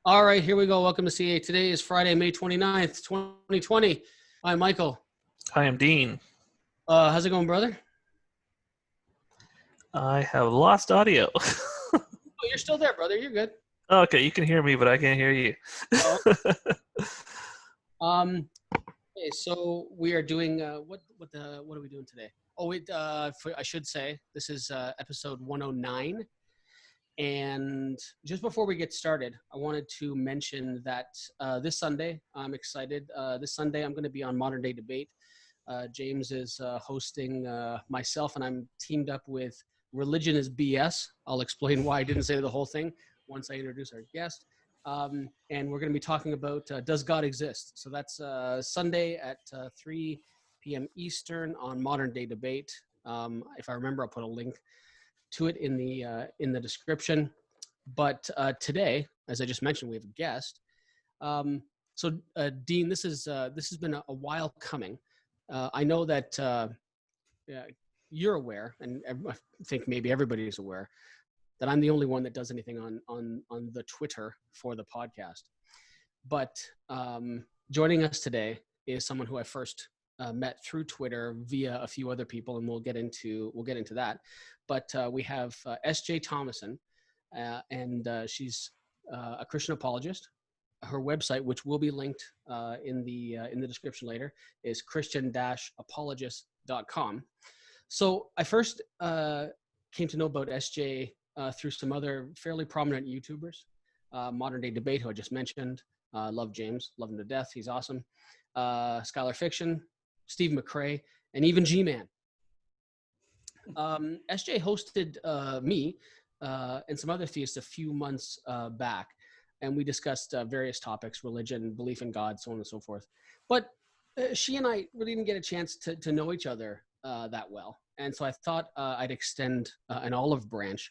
All right, here we go. Welcome to CA. Today is Friday, May 29th, 2020. I'm Michael. Hi, I'm Dean. How's it going, brother? I have lost audio. Oh, you're still there, brother. You're good. Okay, you can hear me, but I can't hear you. Oh. Okay, so we are doing what are we doing today? Oh, wait, I should say this is episode 109. And just before we get started, I wanted to mention that this Sunday, I'm excited. This Sunday, I'm going to be on Modern Day Debate. James is hosting myself, and I'm teamed up with Religion is BS. I'll explain why I didn't say the whole thing once I introduce our guest. And we're going to be talking about does God exist? So that's Sunday at 3 p.m. Eastern on Modern Day Debate. If I remember, I'll put a link to it in the description. But today, as I just mentioned, we have a guest. So Dean, this has been a while coming. I know that you're aware, and I think maybe everybody is aware, that I'm the only one that does anything on the Twitter for the podcast. But joining us today is someone who I first met through Twitter via a few other people, and we'll get into that. But we have S.J. Thomason, and she's a Christian apologist. Her website, which will be linked in the description later, is christian-apologist.com. So I first came to know about S.J. Through some other fairly prominent YouTubers, Modern Day Debate, who I just mentioned. Love James, love him to death. He's awesome. Scholar Fiction, Steve McCrae, and even G-Man. SJ hosted me and some other theists a few months back, and we discussed various topics: religion, belief in God, so on and so forth. But she and I really didn't get a chance to know each other that well, and so I thought I'd extend an olive branch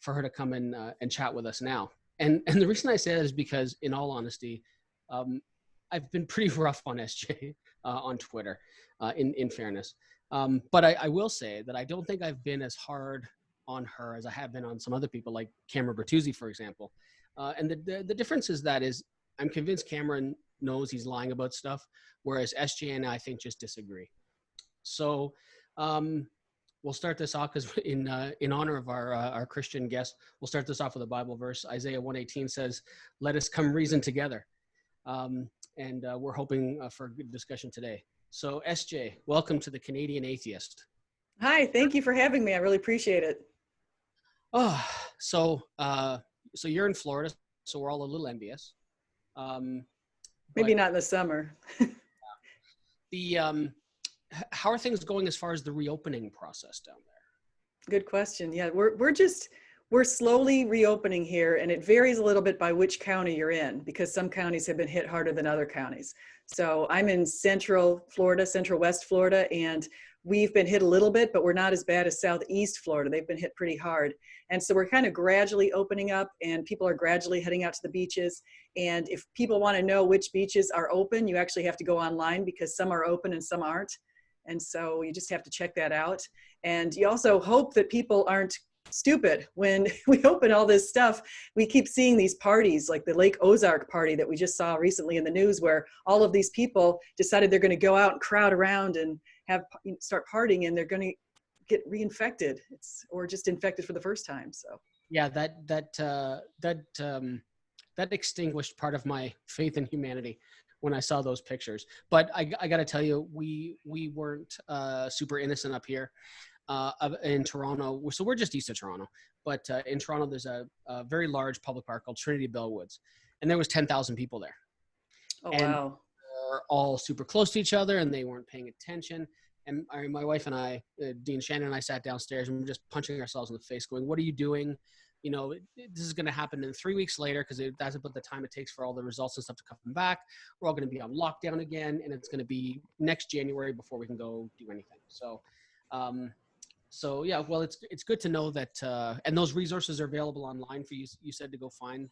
for her to come in and chat with us now. And the reason I say that is because, in all honesty, I've been pretty rough on SJ on Twitter, in fairness. But I will say that I don't think I've been as hard on her as I have been on some other people, like Cameron Bertuzzi, for example. And the difference is I'm convinced Cameron knows he's lying about stuff, whereas SJ and I think just disagree. So we'll start this off because in honor of our Christian guest, we'll start this off with a Bible verse. Isaiah 1:18 says, "Let us come reason together." And we're hoping for a good discussion today. So SJ, welcome to the Canadian Atheist. Hi, thank you for having me. I really appreciate it. Oh, so you're in Florida, so we're all a little envious. Maybe not in the summer. How are things going as far as the reopening process down there? Good question. Yeah, we're slowly reopening here, and it varies a little bit by which county you're in, because some counties have been hit harder than other counties. So I'm in central Florida, central west Florida, and we've been hit a little bit, but we're not as bad as southeast Florida. They've been hit pretty hard. And so we're kind of gradually opening up, and people are gradually heading out to the beaches. And if people want to know which beaches are open, you actually have to go online, because some are open and some aren't. And so you just have to check that out. And you also hope that people aren't stupid. When we open all this stuff, we keep seeing these parties, like the Lake Ozark party that we just saw recently in the news, where all of these people decided they're going to go out and crowd around and start partying, and they're going to get reinfected, or just infected for the first time. So yeah, that extinguished part of my faith in humanity when I saw those pictures. But I got to tell you, we weren't super innocent up here in Toronto. So we're just east of Toronto. But in Toronto, there's a very large public park called Trinity Bellwoods. And there was 10,000 people there. Oh, and wow. They're all super close to each other, and they weren't paying attention. And my wife and I, Dean Shannon and I, sat downstairs, and we were just punching ourselves in the face going, what are you doing? You know, this is going to happen in 3 weeks later, because that's about the time it takes for all the results and stuff to come back. We're all going to be on lockdown again, and it's going to be next January before we can go do anything. So, yeah, well, it's good to know that, and those resources are available online for you. You said to go find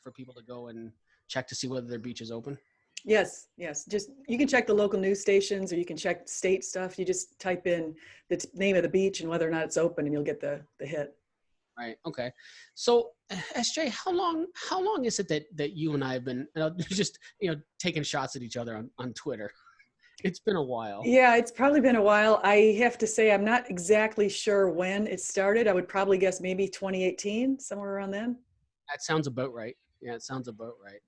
for people to go and check to see whether their beach is open. Yes. Just, you can check the local news stations, or you can check state stuff. You just type in the name of the beach and whether or not it's open, and you'll get the hit. Right. Okay. So, SJ, how long is it that you and I have been just taking shots at each other on Twitter? It's been a while. Yeah, it's probably been a while. I have to say, I'm not exactly sure when it started. I would probably guess maybe 2018, somewhere around then. That sounds about right. Yeah, it sounds about right.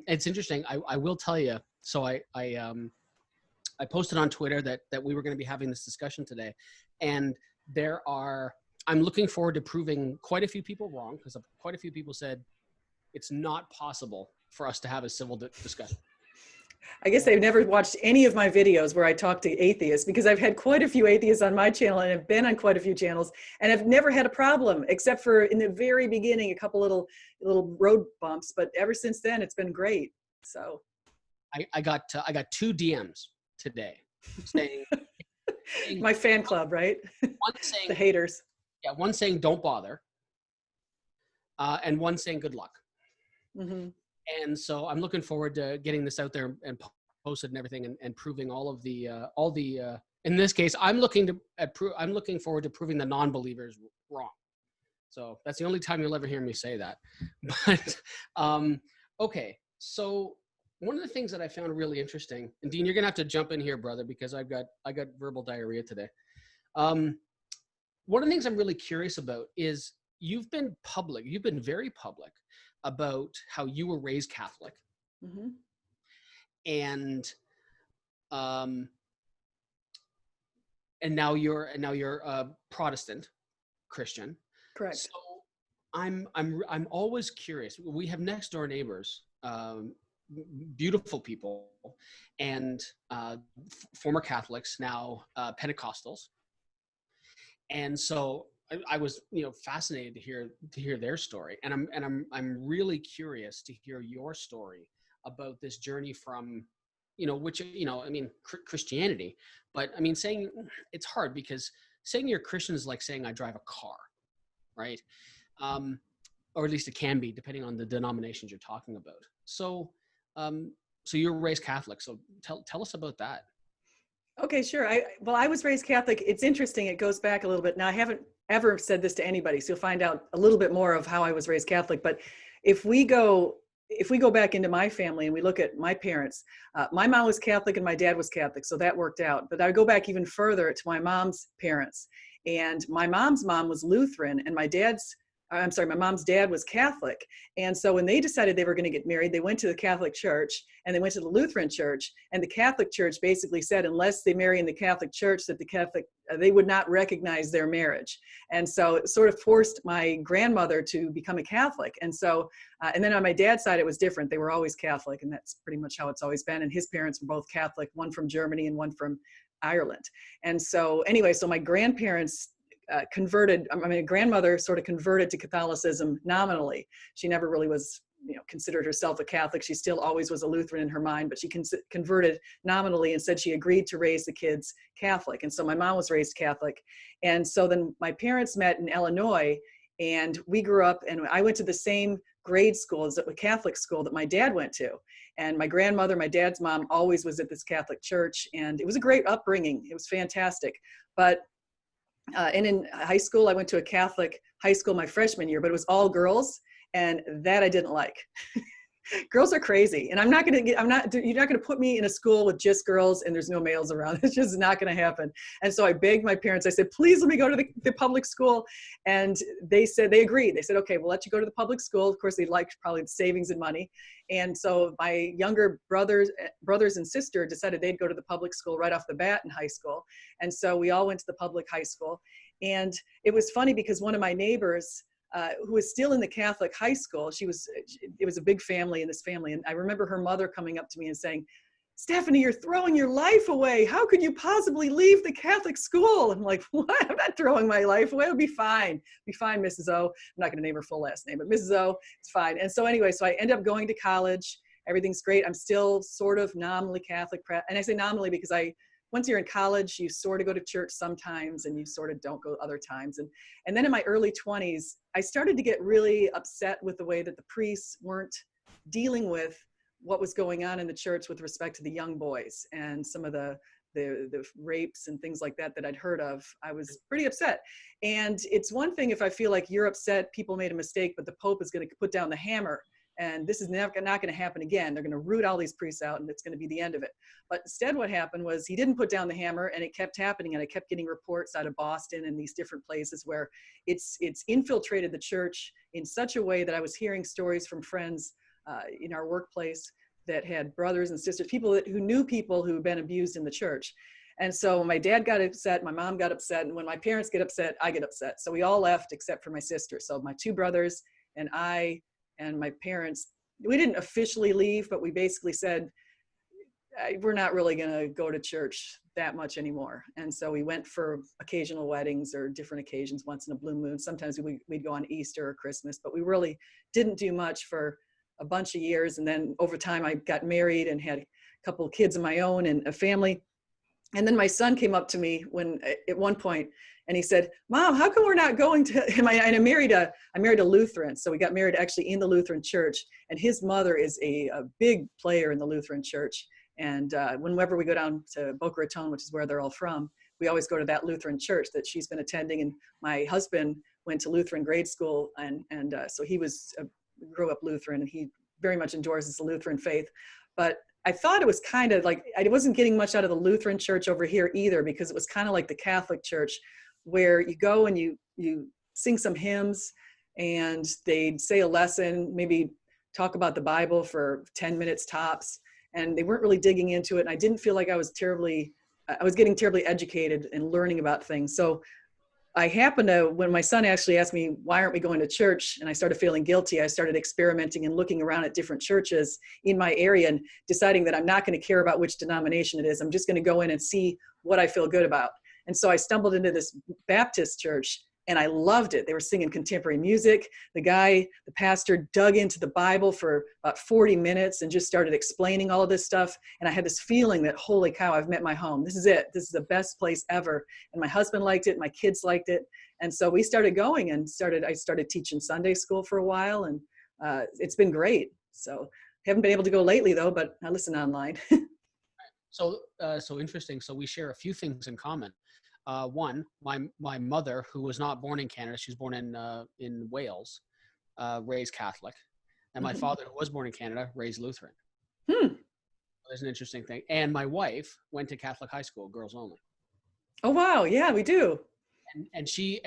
It's interesting. I will tell you. So I posted on Twitter that we were going to be having this discussion today, and I'm looking forward to proving quite a few people wrong, because quite a few people said it's not possible for us to have a civil discussion. I guess they've never watched any of my videos where I talk to atheists, because I've had quite a few atheists on my channel and have been on quite a few channels, and I've never had a problem, except for in the very beginning, a couple little road bumps. But ever since then, it's been great. So I got 2 DMs today saying my fan club, right? one saying The haters. Yeah, one saying don't bother, and one saying good luck. Mm-hmm. And so I'm looking forward to getting this out there and posted and everything, and proving all the in this case, I'm looking forward to proving the non-believers wrong. So that's the only time you'll ever hear me say that. But okay, so one of the things that I found really interesting, and Dean, you're gonna have to jump in here, brother, because I got verbal diarrhea today. One of the things I'm really curious about is you've been very public about how you were raised Catholic, Mm-hmm. and now you're a Protestant Christian. Correct. So I'm always curious. We have next door neighbors, beautiful people, and former Catholics, now Pentecostals. And so I was, fascinated to hear their story, and I'm really curious to hear your story about this journey from, Christianity. But I mean, saying it's hard, because saying you're Christian is like saying I drive a car, right? Or at least it can be, depending on the denominations you're talking about. So, so you're raised Catholic. So tell us about that. Okay, sure. I was raised Catholic. It's interesting. It goes back a little bit. Now, I haven't ever said this to anybody, so you'll find out a little bit more of how I was raised Catholic. But if we go back into my family and we look at my parents, my mom was Catholic and my dad was Catholic, so that worked out. But I go back even further to my mom's parents, and my mom's mom was Lutheran, and my mom's dad was Catholic. And so when they decided they were going to get married, they went to the Catholic Church, and they went to the Lutheran Church, and the Catholic Church basically said, unless they marry in the Catholic Church, that they would not recognize their marriage. And so it sort of forced my grandmother to become a Catholic. And so, and then on my dad's side, it was different. They were always Catholic, and that's pretty much how it's always been. And his parents were both Catholic, one from Germany and one from Ireland. And so anyway, so my grandparents converted. My grandmother sort of converted to Catholicism nominally. She never really was, considered herself a Catholic. She still always was a Lutheran in her mind, but she converted nominally and said she agreed to raise the kids Catholic. And so my mom was raised Catholic. And so then my parents met in Illinois, and we grew up, and I went to the same grade school as a Catholic school that my dad went to. And my grandmother, my dad's mom, always was at this Catholic church, and it was a great upbringing. It was fantastic. But and in high school, I went to a Catholic high school my freshman year, but it was all girls, and that I didn't like. Girls are crazy, and you're not going to put me in a school with just girls and there's no males around. It's just not going to happen. And so I begged my parents. I said, please let me go to the public school. And they agreed. They said, okay, we'll let you go to the public school. Of course, they liked probably the savings and money. And so my younger brothers and sister decided they'd go to the public school right off the bat in high school. And so we all went to the public high school. And it was funny because one of my neighbors, who was still in the Catholic high school, it was a big family in this family. And I remember her mother coming up to me and saying, Stephanie, you're throwing your life away. How could you possibly leave the Catholic school? I'm like, what? I'm not throwing my life away. It'll be fine. Be fine, Mrs. O. I'm not going to name her full last name, but Mrs. O, it's fine. And so anyway, so I end up going to college. Everything's great. I'm still sort of nominally Catholic. And I say nominally because once you're in college, you sort of go to church sometimes and you sort of don't go other times. And then in my early 20s, I started to get really upset with the way that the priests weren't dealing with what was going on in the church with respect to the young boys and some of the the rapes and things like that I'd heard of, I was pretty upset. And it's one thing if I feel like you're upset, people made a mistake, but the Pope is going to put down the hammer. And this is not going to happen again. They're going to root all these priests out, and it's going to be the end of it. But instead, what happened was he didn't put down the hammer, and it kept happening. And I kept getting reports out of Boston and these different places where it's infiltrated the church in such a way that I was hearing stories from friends in our workplace that had brothers and sisters, people who knew people who had been abused in the church. And so my dad got upset, my mom got upset, and when my parents get upset, I get upset. So we all left except for my sister. So my two brothers and I and my parents, we didn't officially leave, but we basically said, we're not really going to go to church that much anymore. And so we went for occasional weddings or different occasions, once in a blue moon. Sometimes we'd go on Easter or Christmas, but we really didn't do much for a bunch of years. And then over time, I got married and had a couple of kids of my own and a family. And then my son came up to me at one point, and he said, "Mom, how come we're not going to?" And I married a Lutheran, so we got married actually in the Lutheran church. And his mother is a big player in the Lutheran church. And whenever we go down to Boca Raton, which is where they're all from, we always go to that Lutheran church that she's been attending. And my husband went to Lutheran grade school, and so he grew up Lutheran, and he very much endorses the Lutheran faith. But I thought it was kind of like, I wasn't getting much out of the Lutheran church over here either, because it was kind of like the Catholic church, where you go and you sing some hymns, and they'd say a lesson, maybe talk about the Bible for 10 minutes tops, and they weren't really digging into it. And I didn't feel like I was getting terribly educated and learning about things. So I happened to, when my son actually asked me, why aren't we going to church? And I started feeling guilty. I started experimenting and looking around at different churches in my area and deciding that I'm not going to care about which denomination it is. I'm just going to go in and see what I feel good about. And so I stumbled into this Baptist church, and I loved it. They were singing contemporary music. The pastor dug into the Bible for about 40 minutes and just started explaining all of this stuff. And I had this feeling that, holy cow, I've met my home. This is it. This is the best place ever. And my husband liked it. My kids liked it. And so we started going and I started teaching Sunday school for a while, and it's been great. So haven't been able to go lately though, but I listen online. So interesting. So we share a few things in common. One, my mother, who was not born in Canada, she was born in Wales, raised Catholic, and my father, who was born in Canada, raised Lutheran. There's an interesting thing. And my wife went to Catholic high school, girls only. Oh wow, yeah, we do. And she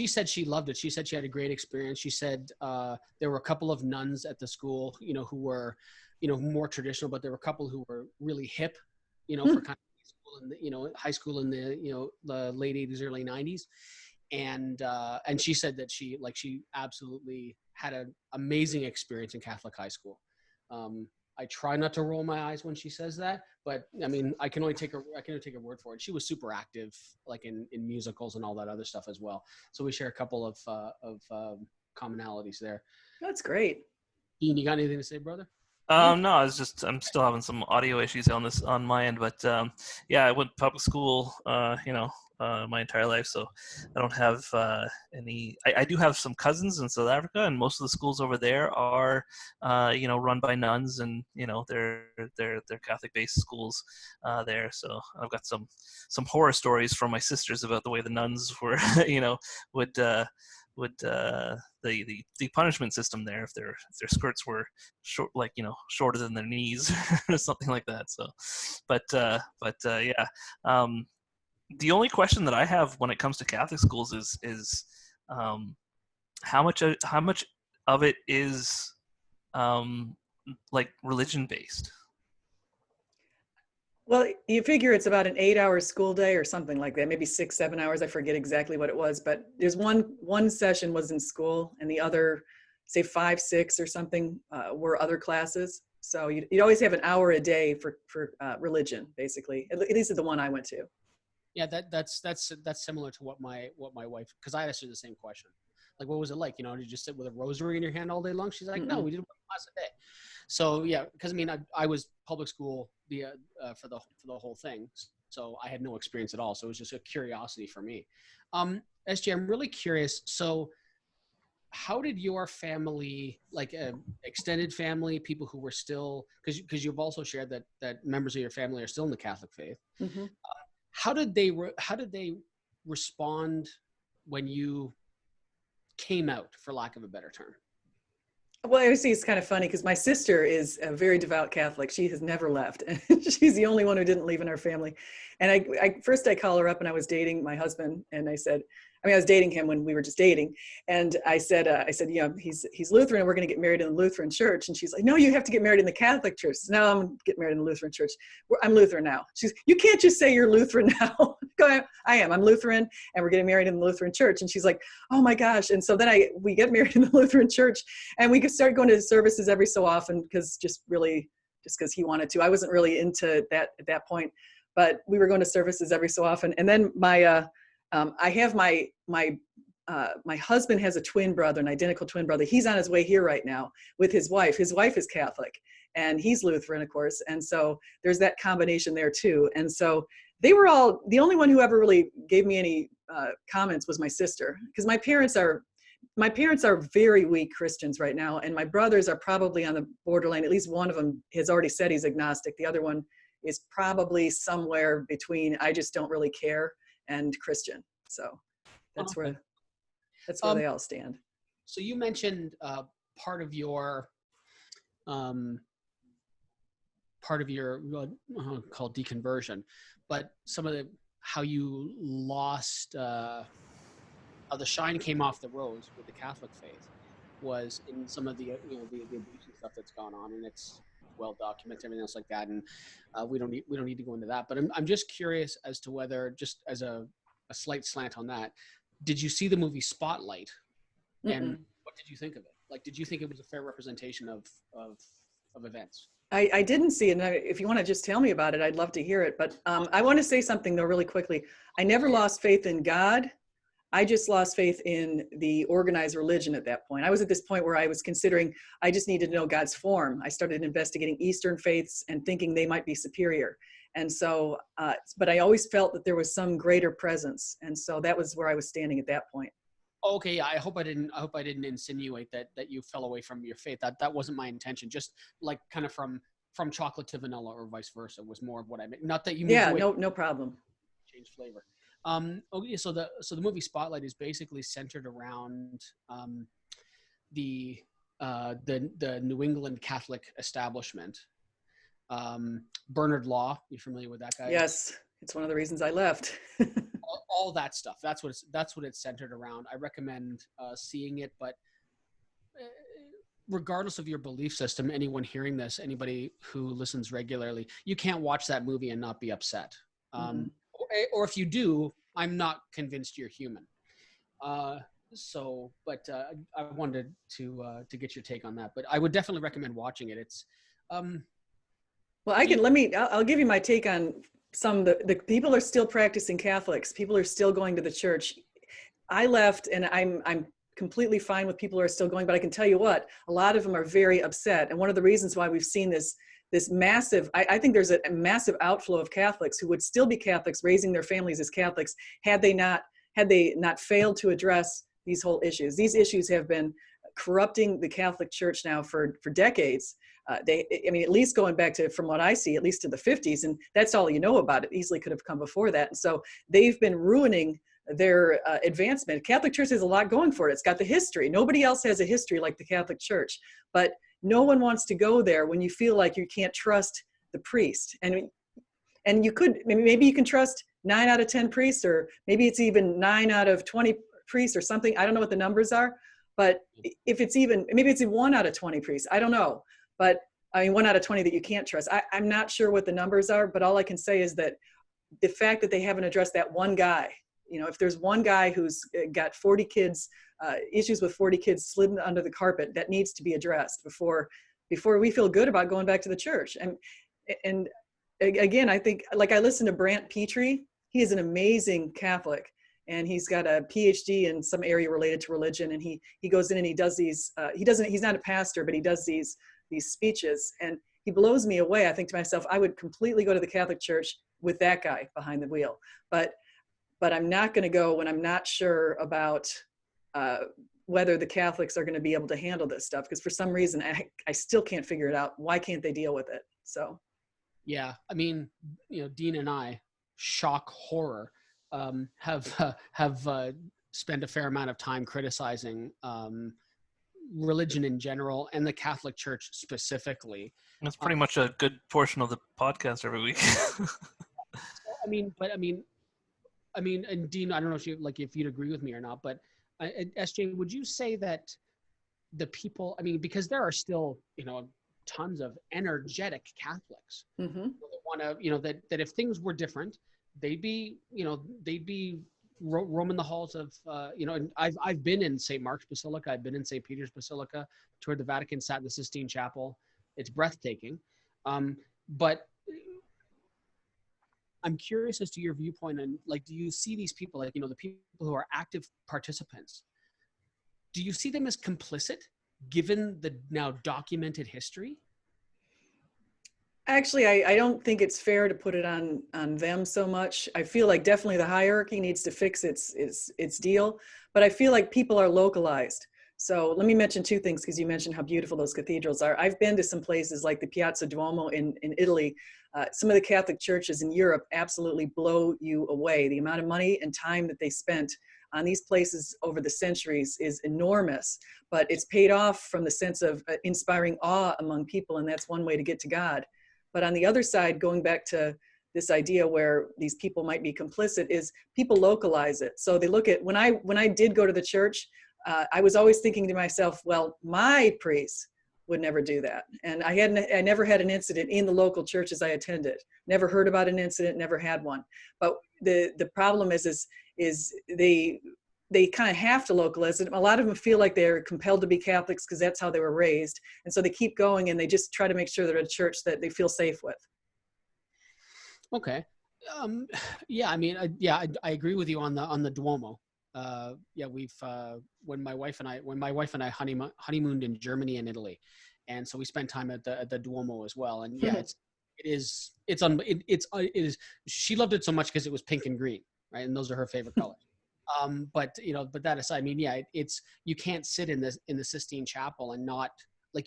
said she loved it. She said she had a great experience. She said there were a couple of nuns at the school, who were, more traditional, but there were a couple who were really hip, for kind of high school in the late 80s, early 90s. And she said that she absolutely had an amazing experience in Catholic high school. I try not to roll my eyes when she says that, but I mean, I can only take her word for it. She was super active, like in musicals and all that other stuff as well. So we share a couple of commonalities there. That's great. Ian, you got anything to say, brother? No, I'm still having some audio issues on my end, but yeah, I went to public school, my entire life, so I don't have any. I do have some cousins in South Africa, and most of the schools over there are, run by nuns, and they're Catholic-based schools there. So I've got some horror stories from my sisters about the way the nuns were, would the punishment system there if their skirts were short, shorter than their knees or something like that. So, but yeah. The only question that I have when it comes to Catholic schools is how much of it is religion based. Well, you figure it's about an 8-hour school day or something like that, maybe 6-7 hours. I forget exactly what it was, but there's one session was in school, and the other, say 5-6 or something, were other classes. So you'd always have an hour a day for religion, basically. At least the one I went to. Yeah, that's similar to what my wife, because I asked her the same question. Like, what was it like? Did you just sit with a rosary in your hand all day long? She's like, no, we did one class a day. So yeah, because I was public school for the whole thing, so I had no experience at all. So it was just a curiosity for me. SJ, I'm really curious. So how did your family, like extended family, people who were still, because you've also shared that members of your family are still in the Catholic faith. Mm-hmm. How did they respond when you came out, for lack of a better term? Well, I see it's kind of funny because my sister is a very devout Catholic. She has never left. She's the only one who didn't leave in our family. And I call her up, and I was dating my husband, and I said, I was dating him when we were just dating. And I said, he's Lutheran, and we're going to get married in the Lutheran church. And she's like, no, you have to get married in the Catholic church. No, I'm getting married in the Lutheran church. I'm Lutheran now. You can't just say you're Lutheran now. I am. I'm Lutheran, and we're getting married in the Lutheran church. And she's like, oh my gosh. And so then we get married in the Lutheran church, and we could start going to services every so often because because he wanted to. I wasn't really into that at that point, but we were going to services every so often. And then I have my husband has a twin brother, an identical twin brother. He's on his way here right now with his wife. His wife is Catholic, and he's Lutheran, of course. And so there's that combination there too. And so they were all, the only one who ever really gave me any comments was my sister, because my parents are very weak Christians right now, and my brothers are probably on the borderline. At least one of them has already said he's agnostic. The other one is probably somewhere between I just don't really care and Christian. So that's where they all stand. So you mentioned part of your called deconversion, but some of how you lost how the shine came off the rose with the Catholic faith was in some of the the abuse and stuff that's gone on, and it's well documented, everything else like that, and we don't need to go into that. But I'm just curious as to whether, just as a slight slant on that, did you see the movie Spotlight, and what did you think of it? Like, did you think it was a fair representation of events? I didn't see it, and if you want to just tell me about it, I'd love to hear it. But I want to say something though really quickly. I never lost faith in God. I just lost faith in the organized religion at that point. I was at this point where I was considering I just needed to know God's form. I started investigating Eastern faiths and thinking they might be superior. And so, but I always felt that there was some greater presence. And so that was where I was standing at that point. Okay, yeah, I hope I didn't insinuate that you fell away from your faith. That wasn't my intention. Just like kind of from chocolate to vanilla or vice versa was more of what I meant. Not that you moved away. No problem. Change flavor. Okay, so the movie Spotlight is basically centered around the New England Catholic establishment. Bernard Law, you familiar with that guy? Yes, it's one of the reasons I left. all that stuff. That's what it's centered around. I recommend seeing it, but regardless of your belief system, anyone hearing this, anybody who listens regularly, you can't watch that movie and not be upset. Or if you do, I'm not convinced you're human. But I wanted to get your take on that. But I would definitely recommend watching it. It's well, I'll give you my take on some of the people are still practicing Catholics. People are still going to the church. I left, and I'm completely fine with people who are still going, but I can tell you what, a lot of them are very upset. And one of the reasons why we've seen this massive, I think there's a massive outflow of Catholics who would still be Catholics, raising their families as Catholics, had they not failed to address these whole issues. These issues have been corrupting the Catholic Church now for decades. At least going back to, from what I see, at least to the 50s, and that's all you know about it. Easily could have come before that. And so they've been ruining their advancement. Catholic Church has a lot going for it. It's got the history. Nobody else has a history like the Catholic Church, but no one wants to go there when you feel like you can't trust the priest. And you could, maybe you can trust 9 out of 10 priests, or maybe it's even 9 out of 20 priests or something. I don't know what the numbers are, but if it's even, maybe it's 1 out of 20 priests. I don't know. But 1 out of 20 that you can't trust. I'm not sure what the numbers are, but all I can say is that the fact that they haven't addressed that one guy, if there's one guy who's got 40 kids, issues with 40 kids slid under the carpet, that needs to be addressed before we feel good about going back to the church. And again, I think, like, I listened to Brant Petrie. He is an amazing Catholic, and he's got a PhD in some area related to religion. And he goes in and he does these, he's not a pastor, but he does these speeches, and he blows me away. I think to myself, I would completely go to the Catholic Church with that guy behind the wheel, but I'm not going to go when I'm not sure about whether the Catholics are going to be able to handle this stuff, because for some reason I still can't figure it out. Why can't they deal with it? So Yeah, I mean, Dean and I, shock horror, have spent a fair amount of time criticizing religion in general and the Catholic Church specifically. That's pretty much a good portion of the podcast every week. I mean, and Dean, I don't know if you'd agree with me or not, but SJ, would you say that the people, because there are still, tons of energetic Catholics mm-hmm. that want to, that if things were different, they'd be roaming the halls of, and I've been in St. Mark's Basilica, I've been in St. Peter's Basilica, toured the Vatican, sat in the Sistine Chapel. It's breathtaking. But I'm curious as to your viewpoint on, do you see these people, the people who are active participants, do you see them as complicit given the now documented history? Actually, I don't think it's fair to put it on them so much. I feel like definitely the hierarchy needs to fix its deal, but I feel like people are localized. So let me mention two things, because you mentioned how beautiful those cathedrals are. I've been to some places like the Piazza Duomo in Italy. Some of the Catholic churches in Europe absolutely blow you away. The amount of money and time that they spent on these places over the centuries is enormous, but it's paid off from the sense of inspiring awe among people, and that's one way to get to God. But on the other side, going back to this idea where these people might be complicit, is people localize it. So they look at, when I did go to the church, I was always thinking to myself, well, my priest would never do that. And I never had an incident in the local churches I attended. Never heard about an incident, never had one. But the problem is they kind of have to localize it. A lot of them feel like they're compelled to be Catholics because that's how they were raised. And so they keep going, and they just try to make sure they're at a church that they feel safe with. Okay. I agree with you on the Duomo. When my wife and I honeymooned in Germany and Italy, and so we spent time at the Duomo as well. And yeah, it is. She loved it so much because it was pink and green, right? And those are her favorite colors. But that aside, it's, you can't sit in the Sistine Chapel and not,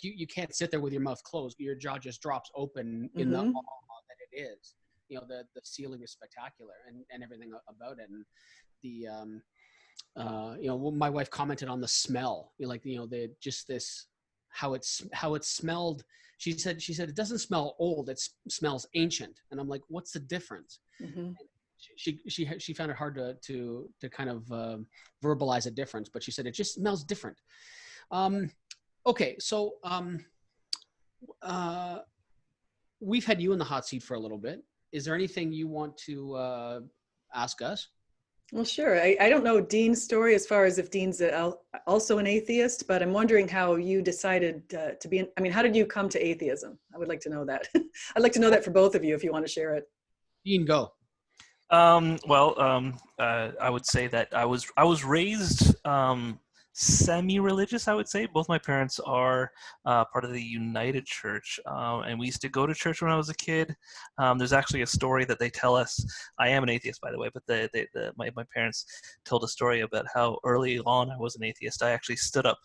you can't sit there with your mouth closed. Your jaw just drops open in the awe that it is. The ceiling is spectacular and everything about it. And the my wife commented on the smell, how it smelled. She said it doesn't smell old, it smells ancient. And I'm like, what's the difference? Mm-hmm. She found it hard to kind of verbalize a difference, but she said it just smells different. Okay, so we've had you in the hot seat for a little bit. Is there anything you want to ask us? Well, sure. I don't know Dean's story as far as if Dean's also an atheist, but I'm wondering how you decided to be. How did you come to atheism? I would like to know that. I'd like to know that for both of you if you want to share it. Dean, go. I would say that I was raised semi-religious, I would say. Both my parents are part of the United Church, and we used to go to church when I was a kid. There's actually a story that they tell us. I am an atheist, by the way, but my parents told a story about how early on I was an atheist. I actually stood up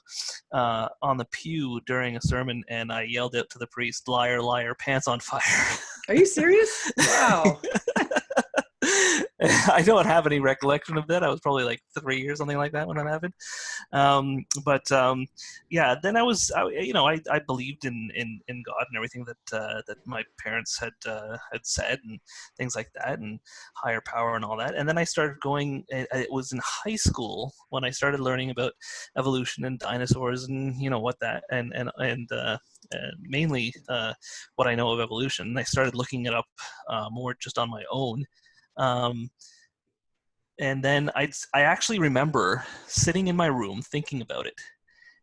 on the pew during a sermon, and I yelled out to the priest, "Liar, liar, pants on fire." Are you serious? Wow. I don't have any recollection of that. I was probably like 3 or something like that when that happened. Then I believed in God and everything that my parents had said and things like that, and higher power and all that. And then I started going. It was in high school when I started learning about evolution and dinosaurs and what that and mainly what I know of evolution. And I started looking it up more just on my own. And then I actually remember sitting in my room thinking about it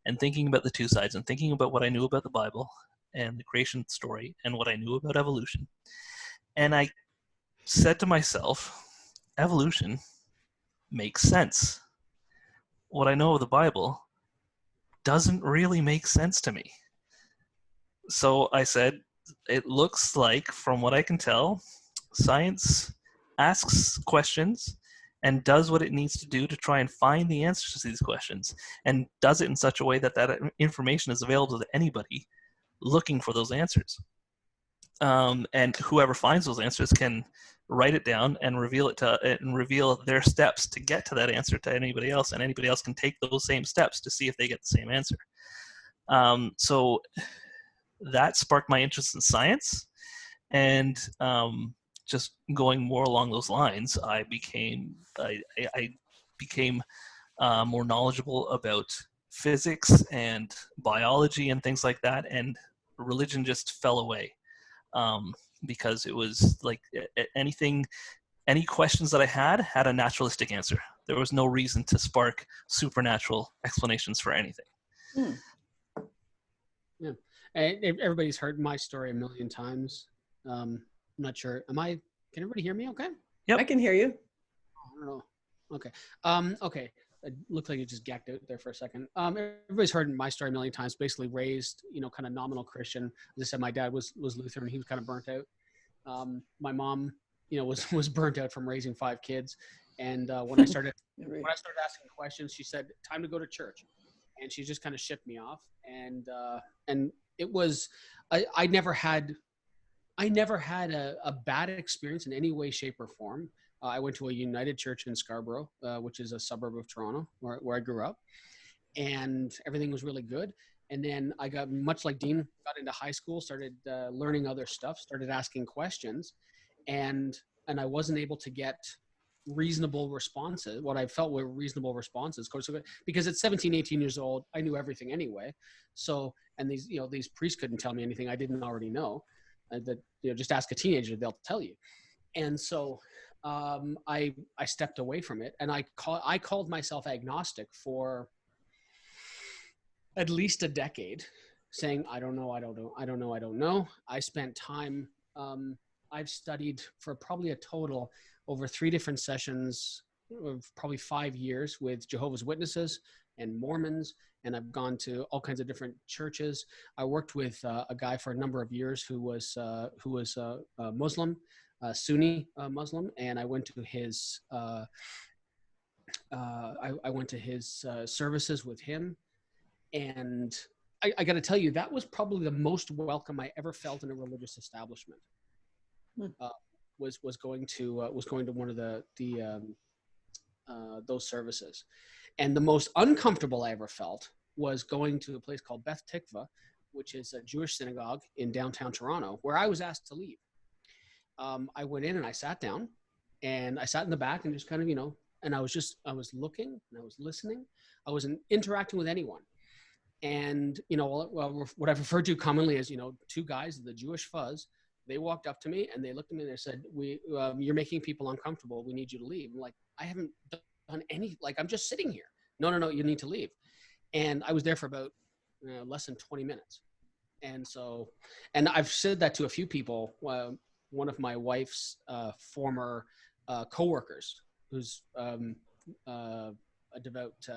and thinking about the two sides and thinking about what I knew about the Bible and the creation story and what I knew about evolution. And I said to myself, evolution makes sense. What I know of the Bible doesn't really make sense to me. So I said, it looks like, from what I can tell, science asks questions and does what it needs to do to try and find the answers to these questions, and does it in such a way that that information is available to anybody looking for those answers. And whoever finds those answers can write it down and reveal their steps to get to that answer to anybody else, and anybody else can take those same steps to see if they get the same answer. So that sparked my interest in science, and just going more along those lines, I became more knowledgeable about physics and biology and things like that, and religion just fell away. Because it was like any questions that I had a naturalistic answer. There was no reason to spark supernatural explanations for anything. Yeah, everybody's heard my story a million times. I'm not sure. Can everybody hear me okay? Yep. I can hear you. I don't know. Okay. Okay. It looked like you just gacked out there for a second. Everybody's heard my story a million times. Basically raised, kind of nominal Christian. As I said, my dad was Lutheran. He was kind of burnt out. My mom, was burnt out from raising 5 kids. And when I started asking questions, she said, "Time to go to church," and she just kind of shipped me off. And it was, I never had a bad experience in any way, shape, or form. I went to a United Church in Scarborough, which is a suburb of Toronto, where I grew up, and everything was really good. And then I got, much like Dean, got into high school, started learning other stuff, started asking questions, and I wasn't able to get reasonable responses, what I felt were reasonable responses. Of course, because at 17, 18 years old, I knew everything anyway. So, and these priests couldn't tell me anything I didn't already know. Just ask a teenager, they'll tell you. And so I stepped away from it, and I called myself agnostic for at least a decade, saying, I don't know. I spent time, I've studied for probably a total over 3 different sessions of probably 5 years with Jehovah's Witnesses and Mormons, and I've gone to all kinds of different churches. I worked with a guy for a number of years who was Muslim, Sunni Muslim, and I went to his services with him, and I got to tell you, that was probably the most welcome I ever felt in a religious establishment. Was going to one of those services, and the most uncomfortable I ever felt was going to a place called Beth Tikva, which is a Jewish synagogue in downtown Toronto, where I was asked to leave. I went in and I sat down, and I sat in the back and just kind of, and I was looking and I was listening. I wasn't interacting with anyone. And, what I've referred to commonly as, 2 guys, the Jewish fuzz, they walked up to me and they looked at me and they said, "You're making people uncomfortable. We need you to leave." I'm like, "I haven't done any, I'm just sitting here." No, you need to leave. And I was there for about less than 20 minutes. And so, and I've said that to a few people. One of my wife's former coworkers, who's a devout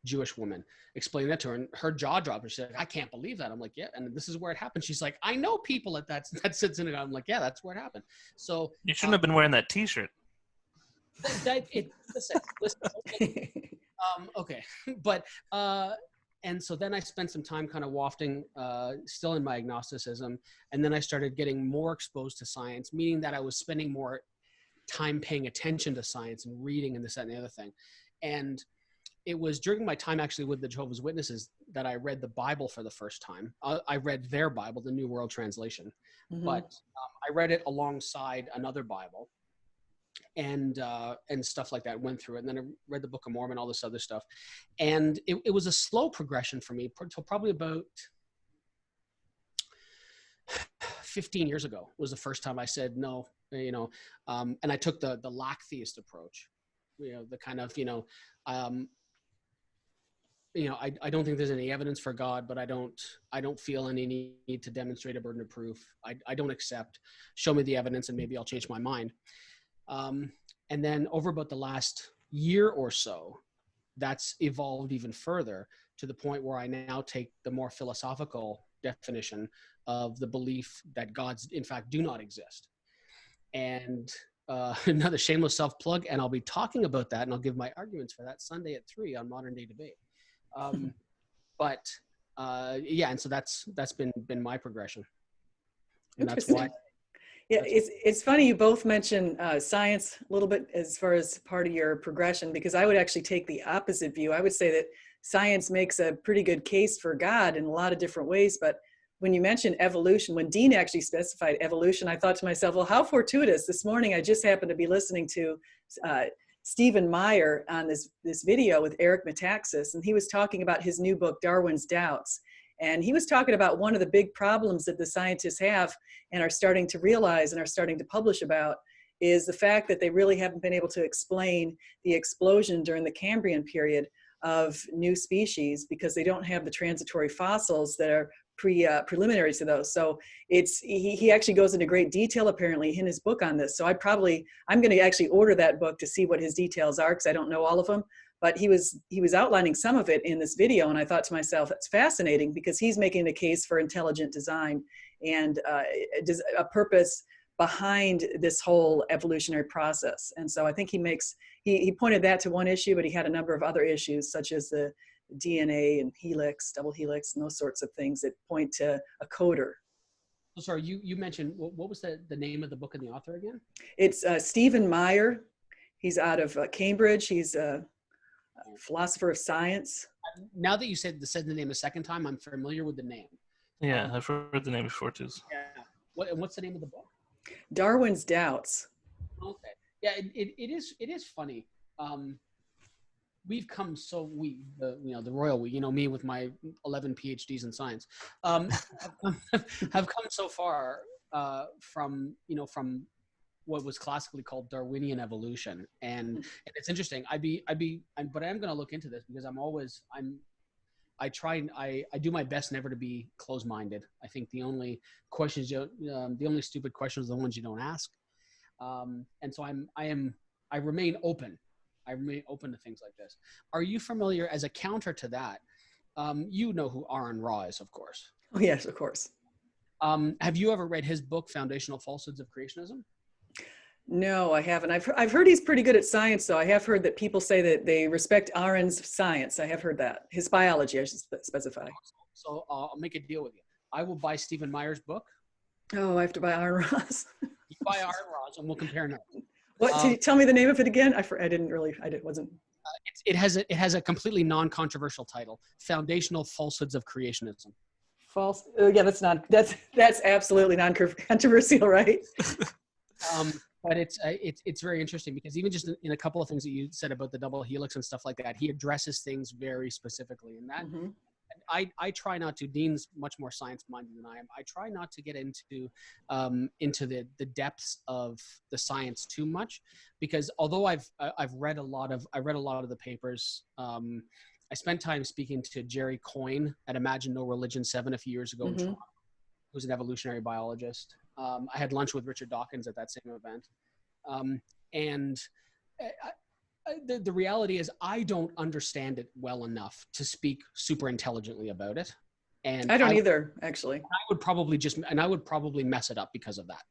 Jewish woman, explained that to her, and her jaw dropped. She said, "I can't believe that." I'm like, "Yeah, and this is where it happened." She's like, "I know people at that sits in it." I'm like, "Yeah, that's where it happened." So you shouldn't have been wearing that T-shirt. Listen. Okay, but and so then I spent some time kind of wafting, still in my agnosticism, and then I started getting more exposed to science, meaning that I was spending more time paying attention to science and reading and this, that, and the other thing. And it was during my time actually with the Jehovah's Witnesses that I read the Bible for the first time. I read their Bible, the New World Translation, but I read it alongside another Bible, and stuff like that, went through it. And then I read the Book of Mormon, all this other stuff. And it was a slow progression for me until probably about 15 years ago was the first time I said no, and I took the lack theist approach, the kind of, I don't think there's any evidence for God, but I don't feel any need to demonstrate a burden of proof. I don't accept. Show me the evidence and maybe I'll change my mind. And then over about the last year or so, that's evolved even further to the point where I now take the more philosophical definition of the belief that gods in fact do not exist. And another shameless self-plug, and I'll be talking about that, and I'll give my arguments for that Sunday at 3 on Modern Day Debate. Yeah, and so that's been my progression, and that's why. Yeah, it's funny you both mention science a little bit as far as part of your progression, because I would actually take the opposite view. I would say that science makes a pretty good case for God in a lot of different ways, but when you mentioned evolution, when Dean actually specified evolution, I thought to myself, well, how fortuitous. This morning I just happened to be listening to Stephen Meyer on this video with Eric Metaxas, and he was talking about his new book, Darwin's Doubts. And he was talking about one of the big problems that the scientists have and are starting to realize and are starting to publish about is the fact that they really haven't been able to explain the explosion during the Cambrian period of new species, because they don't have the transitory fossils that are preliminary to those. So he actually goes into great detail apparently in his book on this. So I'm going to actually order that book to see what his details are, because I don't know all of them. But he was outlining some of it in this video, and I thought to myself, that's fascinating, because he's making the case for intelligent design and a purpose behind this whole evolutionary process. And so I think he pointed that to one issue, but he had a number of other issues, such as the DNA and helix, double helix, and those sorts of things that point to a coder. So sorry, you mentioned, what was the name of the book and the author again? It's Stephen Meyer. He's out of Cambridge. He's a philosopher of science. Now that you said the name a second time, I'm familiar with the name. Yeah, I've heard the name before too. Yeah. What's the name of the book? Darwin's Doubts. Okay. Yeah, it is funny. We've come the royal we, me with my 11 PhDs in science, have come so far from what was classically called Darwinian evolution, and it's interesting. But I am going to look into this, because I do my best never to be closed-minded. I think the only questions the only stupid questions are the ones you don't ask, and so I remain open. I remain open to things like this. Are you familiar, as a counter to that? You know who Aaron Ra is, of course. Oh yes, of course. Have you ever read his book, Foundational Falsehoods of Creationism? No, I haven't. I've heard he's pretty good at science, though. I have heard that people say that they respect Aaron's science. I have heard that. His biology, I should specify. So I'll make a deal with you. I will buy Stephen Meyer's book. Oh, I have to buy Aaron Ra's. You buy Aaron Ra's, and we'll compare notes. What? Tell me the name of it again. Wasn't. It has a completely non-controversial title: Foundational Falsehoods of Creationism. False. Yeah, that's absolutely non-controversial, right? But it's very interesting, because even just in a couple of things that you said about the double helix and stuff like that, he addresses things very specifically. And that I try not to. Dean's much more science-minded than I am. I try not to get into the depths of the science too much, because although I've read a lot of the papers. I spent time speaking to Jerry Coyne at Imagine No Religion 7 a few years ago in Toronto, who's an evolutionary biologist. I had lunch with Richard Dawkins at that same event. The reality is, I don't understand it well enough to speak super intelligently about it. And I don't either, actually. I would probably mess it up because of that.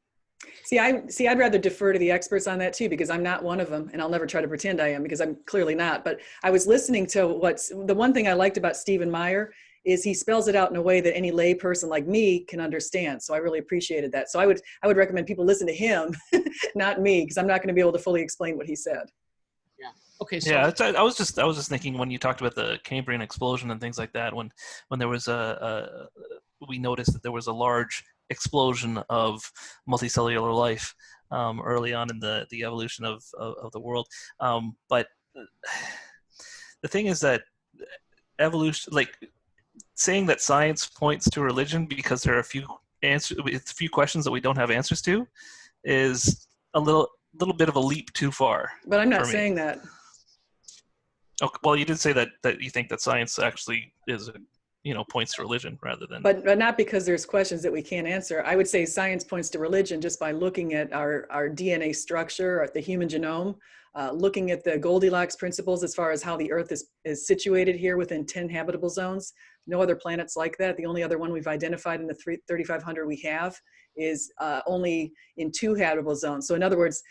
See, I'd rather defer to the experts on that too, because I'm not one of them, and I'll never try to pretend I am, because I'm clearly not. But I was listening to the one thing I liked about Stephen Meyer is he spells it out in a way that any lay person like me can understand. So I really appreciated that. So I would recommend people listen to him, not me, because I'm not going to be able to fully explain what he said. Yeah. Okay. So yeah, I was just thinking, when you talked about the Cambrian explosion and things like that, when there was we noticed that there was a large explosion of multicellular life early on in the evolution of the world. But the thing is that evolution, like saying that science points to religion because there are a few questions that we don't have answers to, is a little bit of a leap too far. But I'm not saying that. Okay, well, you did say that you think that science actually is points to religion rather than. But not because there's questions that we can't answer. I would say science points to religion just by looking at our DNA structure, or the human genome, looking at the Goldilocks principles as far as how the Earth is situated here within 10 habitable zones. No other planets like that. The only other one we've identified in the 3,500 we have is only in 2 habitable zones. So in other words,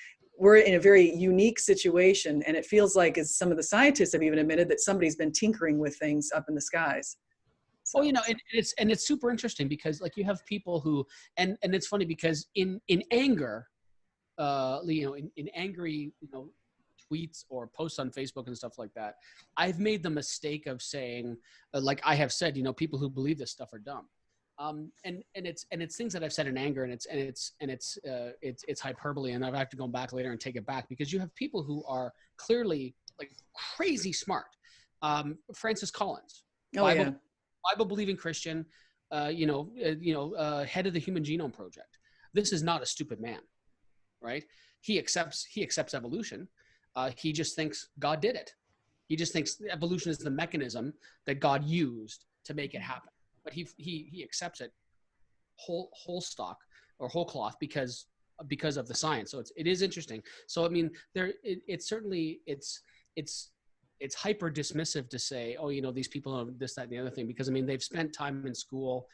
we're in a very unique situation, and it feels like, as some of the scientists have even admitted, that somebody's been tinkering with things up in the skies. So. Oh, it's super interesting because like you have people who, and it's funny because in anger, in angry, tweets or posts on Facebook and stuff like that, I've made the mistake of saying, like I have said, people who believe this stuff are dumb. And it's things that I've said in anger, and it's hyperbole, and I've had to go back later and take it back because you have people who are clearly like crazy smart. Francis Collins, Bible believing Christian, head of the Human Genome Project. This is not a stupid man, right? He accepts evolution. He just thinks God did it. He just thinks evolution is the mechanism that God used to make it happen. But he accepts it whole stock or whole cloth because of the science. So it is interesting. So I mean, it's hyper dismissive to say, oh, these people are this, that, and the other thing, because I mean they've spent time in school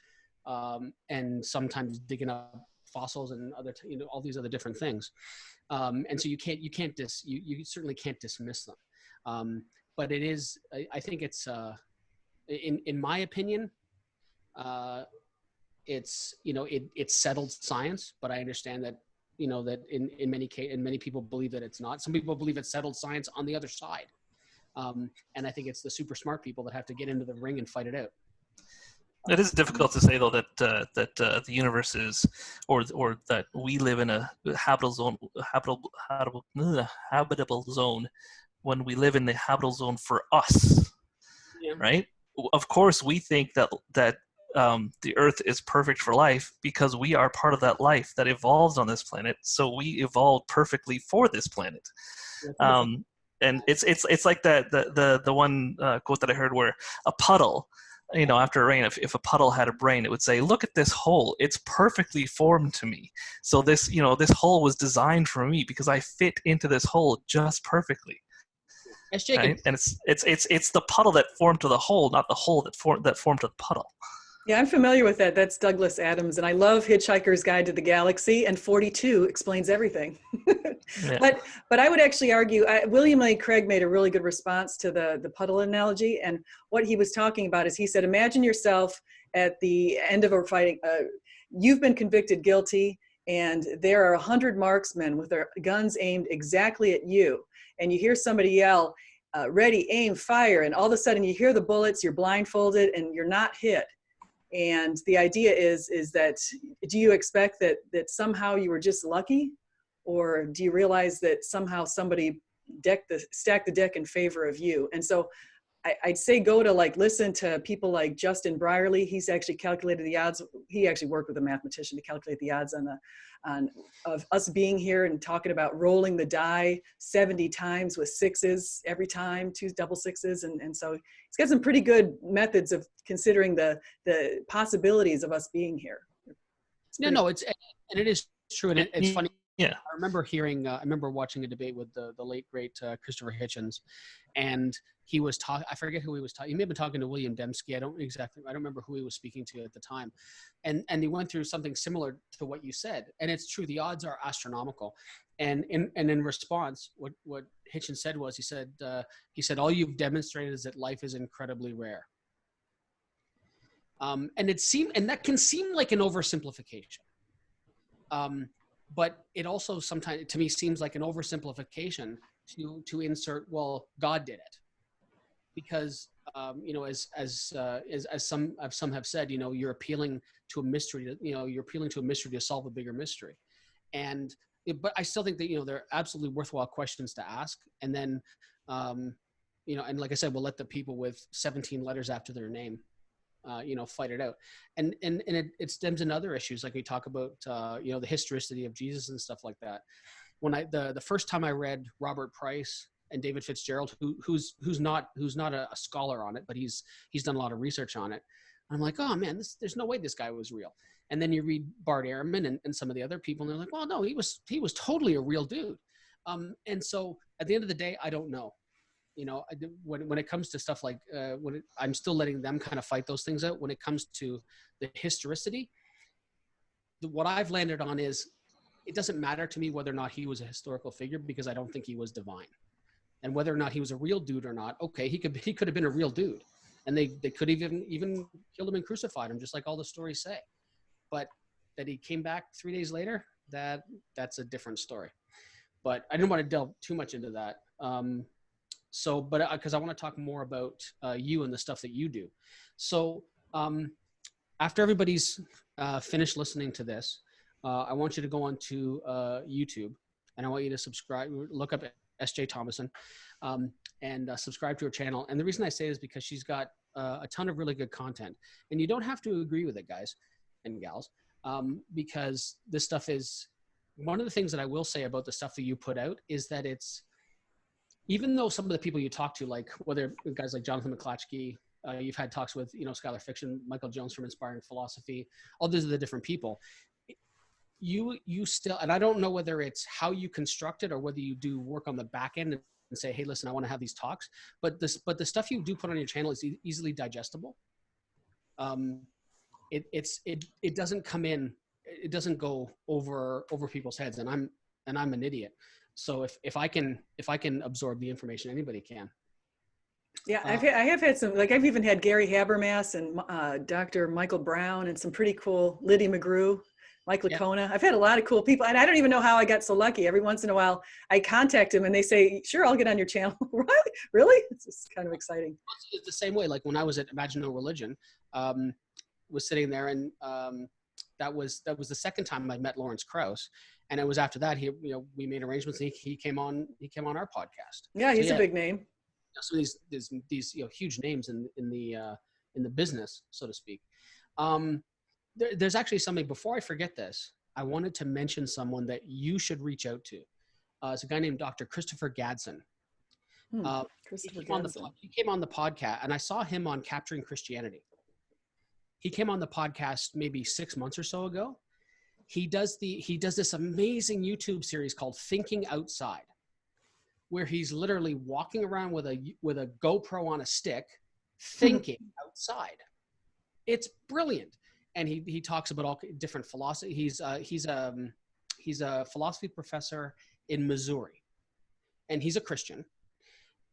and sometimes digging up fossils and other all these other different things, and so you certainly can't dismiss them. But it is, I think it's in my opinion. It's it's settled science, but I understand that that in many people believe that it's not. Some people believe it's settled science on the other side, and I think it's the super smart people that have to get into the ring and fight it out. It is difficult to say though that the universe is, or that we live in a habitable zone when we live in the habitable zone for us, right? Of course, we think that the Earth is perfect for life because we are part of that life that evolves on this planet. So we evolved perfectly for this planet. And it's like the one quote that I heard where a puddle, after a rain, if a puddle had a brain, it would say, "Look at this hole. It's perfectly formed to me. So this hole was designed for me because I fit into this hole just perfectly." Right? And it's the puddle that formed to the hole, not the hole that formed to the puddle. Yeah, I'm familiar with that. That's Douglas Adams, and I love Hitchhiker's Guide to the Galaxy, and 42 explains everything. Yeah. But I would actually argue, William Lane Craig made a really good response to the puddle analogy, and what he was talking about is, he said, imagine yourself at the end of a fighting, you've been convicted guilty, and there are 100 marksmen with their guns aimed exactly at you, and you hear somebody yell, ready, aim, fire, and all of a sudden you hear the bullets, you're blindfolded, and you're not hit. And the idea is that, do you expect that somehow you were just lucky, or do you realize that somehow somebody stacked the deck in favor of you? And so I'd say go to listen to people like Justin Brierley. He's actually calculated the odds. He actually worked with a mathematician to calculate the odds of us being here, and talking about rolling the die 70 times with sixes every time, 2 double sixes. And so he's got some pretty good methods of considering the possibilities of us being here. It is true. And it's funny. Yeah. I remember watching a debate with the late great Christopher Hitchens, and he was talking, I forget who he was talking. He may have been talking to William Dembski. I don't remember who he was speaking to at the time. And he went through something similar to what you said. And it's true, the odds are astronomical. And in response, what Hitchens said was, he said, all you've demonstrated is that life is incredibly rare. And that can seem like an oversimplification. But it also sometimes, to me, seems like an oversimplification to insert, well, God did it, because as some have said, you're appealing to a mystery. You're appealing to a mystery to solve a bigger mystery, but I still think that they're absolutely worthwhile questions to ask. And then, and like I said, we'll let the people with 17 letters after their name fight it out. And it stems in other issues, like we talk about, the historicity of Jesus and stuff like that. When the first time I read Robert Price and David Fitzgerald, who's not a scholar on it, but he's done a lot of research on it. I'm like, oh man, there's no way this guy was real. And then you read Bart Ehrman and some of the other people, and they're like, well, no, he was totally a real dude. And so at the end of the day, I don't know. When it comes to stuff like, I'm still letting them kind of fight those things out. When it comes to the historicity, what I've landed on is it doesn't matter to me whether or not he was a historical figure, because I don't think he was divine. And whether or not he was a real dude or not, okay, he could have been a real dude, and they could even killed him and crucified him, just like all the stories say. But that he came back 3 days later, that's a different story. But I didn't want to delve too much into that. Because I want to talk more about you and the stuff that you do. So after everybody's finished listening to this, I want you to go onto YouTube, and I want you to subscribe, look up S.J. Thomason, and subscribe to her channel. And the reason I say it is because she's got a ton of really good content. And you don't have to agree with it, guys and gals, because this stuff is, one of the things that I will say about the stuff that you put out is that it's, even though some of the people you talk to, like whether guys like Jonathan McClatchy, you've had talks with, Scholar Fiction, Michael Jones from Inspiring Philosophy, all these are the different people. You still, and I don't know whether it's how you construct it or whether you do work on the back end and say, hey, listen, I want to have these talks, but the stuff you do put on your channel is easily digestible. It doesn't come in, it doesn't go over people's heads, and I'm an idiot. So if I can absorb the information, anybody can. Yeah, I have had some, like I've even had Gary Habermas and Dr. Michael Brown and some pretty cool, Liddy McGrew, Mike Lacona. Yeah. I've had a lot of cool people, and I don't even know how I got so lucky. Every once in a while I contact them and they say, sure, I'll get on your channel. Really? It's just kind of exciting. It's the same way. Like when I was at Imagine No Religion, was sitting there, and that was the second time I met Lawrence Krauss. And it was after that we made arrangements, and he came on our podcast. Yeah, he's a big name. So these huge names in the business, so to speak. There's actually something, before I forget this, I wanted to mention someone that you should reach out to. It's a guy named Dr. Christopher Gadsden. Christopher Gadsden. He came on the podcast, and I saw him on Capturing Christianity. He came on the podcast maybe 6 months or so ago. He does this amazing YouTube series called Thinking Outside, where he's literally walking around with a GoPro on a stick, thinking outside. It's brilliant. And he talks about all different philosophy. He's a philosophy professor in Missouri, and he's a Christian.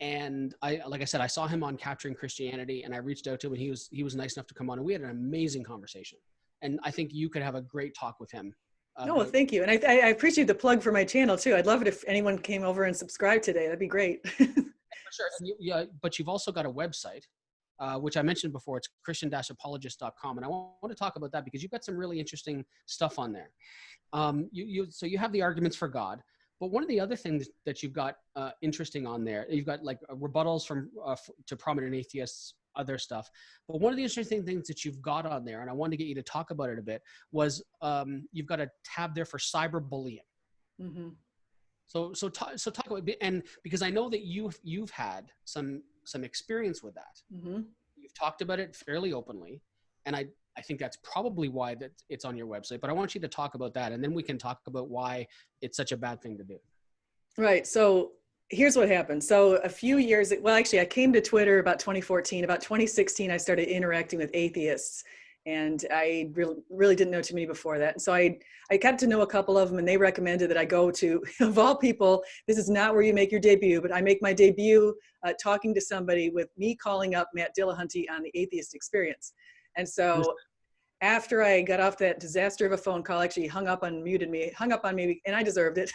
And like I said, I saw him on Capturing Christianity, and I reached out to him, and he was nice enough to come on, and we had an amazing conversation. And I think you could have a great talk with him. Oh, well, thank you. And I appreciate the plug for my channel too. I'd love it if anyone came over and subscribed today. That'd be great. For sure. And but you've also got a website, which I mentioned before. It's christian-apologist.com. And I want to talk about that because you've got some really interesting stuff on there. So you have the arguments for God. But one of the other things that you've got interesting on there, you've got like rebuttals to prominent atheists, other stuff. But one of the interesting things that you've got on there, and I wanted to get you to talk about it a bit, was you've got a tab there for cyberbullying. Mm-hmm. So talk about it, and because I know that you've had some experience with that. Mm-hmm. You've talked about it fairly openly, and I think that's probably why that it's on your website. But I want you to talk about that, and then we can talk about why it's such a bad thing to do. Right. So here's what happened. So a few years, well, actually, I came to Twitter about 2014. About 2016, I started interacting with atheists, and I really didn't know too many before that. And so I got to know a couple of them, and they recommended that I go to, of all people, this is not where you make your debut, but I make my debut talking to somebody with me calling up Matt Dillahunty on the Atheist Experience. And so after I got off that disaster of a phone call, actually hung up on me, and I deserved it.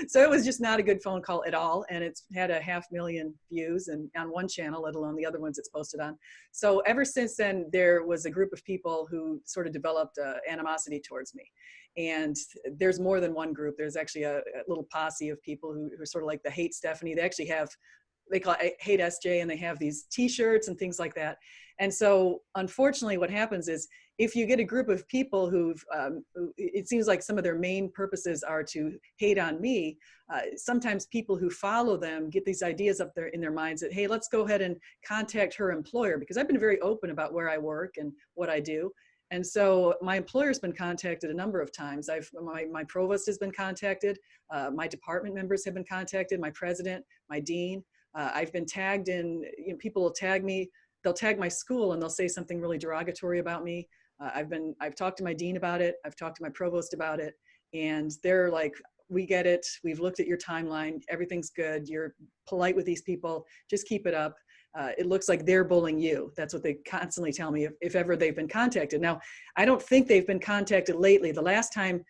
So it was just not a good phone call at all. And it's had 500,000 views and on one channel, let alone the other ones it's posted on. So ever since then, there was a group of people who sort of developed animosity towards me. And there's more than one group. There's actually a little posse of people who are sort of like the Hate Stephanie. They actually they call it Hate SJ, and they have these t-shirts and things like that. And so unfortunately what happens is if you get a group of people who it seems like some of their main purposes are to hate on me, sometimes people who follow them get these ideas up there in their minds that, hey, let's go ahead and contact her employer, because I've been very open about where I work and what I do. And so my employer's been contacted a number of times. My provost has been contacted. My department members have been contacted, my president, my dean. I've been tagged in, people will tag me. They'll tag my school and they'll say something really derogatory about me. I've talked to my dean about it. I've talked to my provost about it. And they're like, we get it. We've looked at your timeline. Everything's good. You're polite with these people. Just keep it up. It looks like they're bullying you. That's what they constantly tell me if ever they've been contacted. Now, I don't think they've been contacted lately. The last time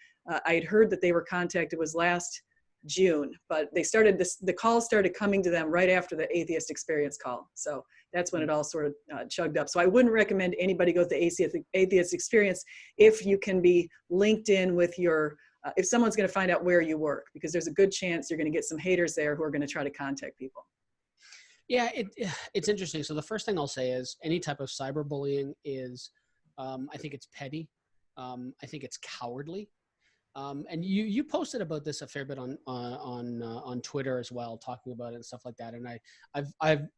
I had heard that they were contacted was last June, but the calls started coming to them right after the Atheist Experience call. So that's when it all sort of chugged up. So I wouldn't recommend anybody go to the Atheist Experience if you can be linked in with your, if someone's going to find out where you work, because there's a good chance you're going to get some haters there who are going to try to contact people. Yeah, it's interesting. So the first thing I'll say is any type of cyberbullying is, I think it's petty. I think it's cowardly. And you posted about this a fair bit on Twitter as well, talking about it and stuff like that. And I'm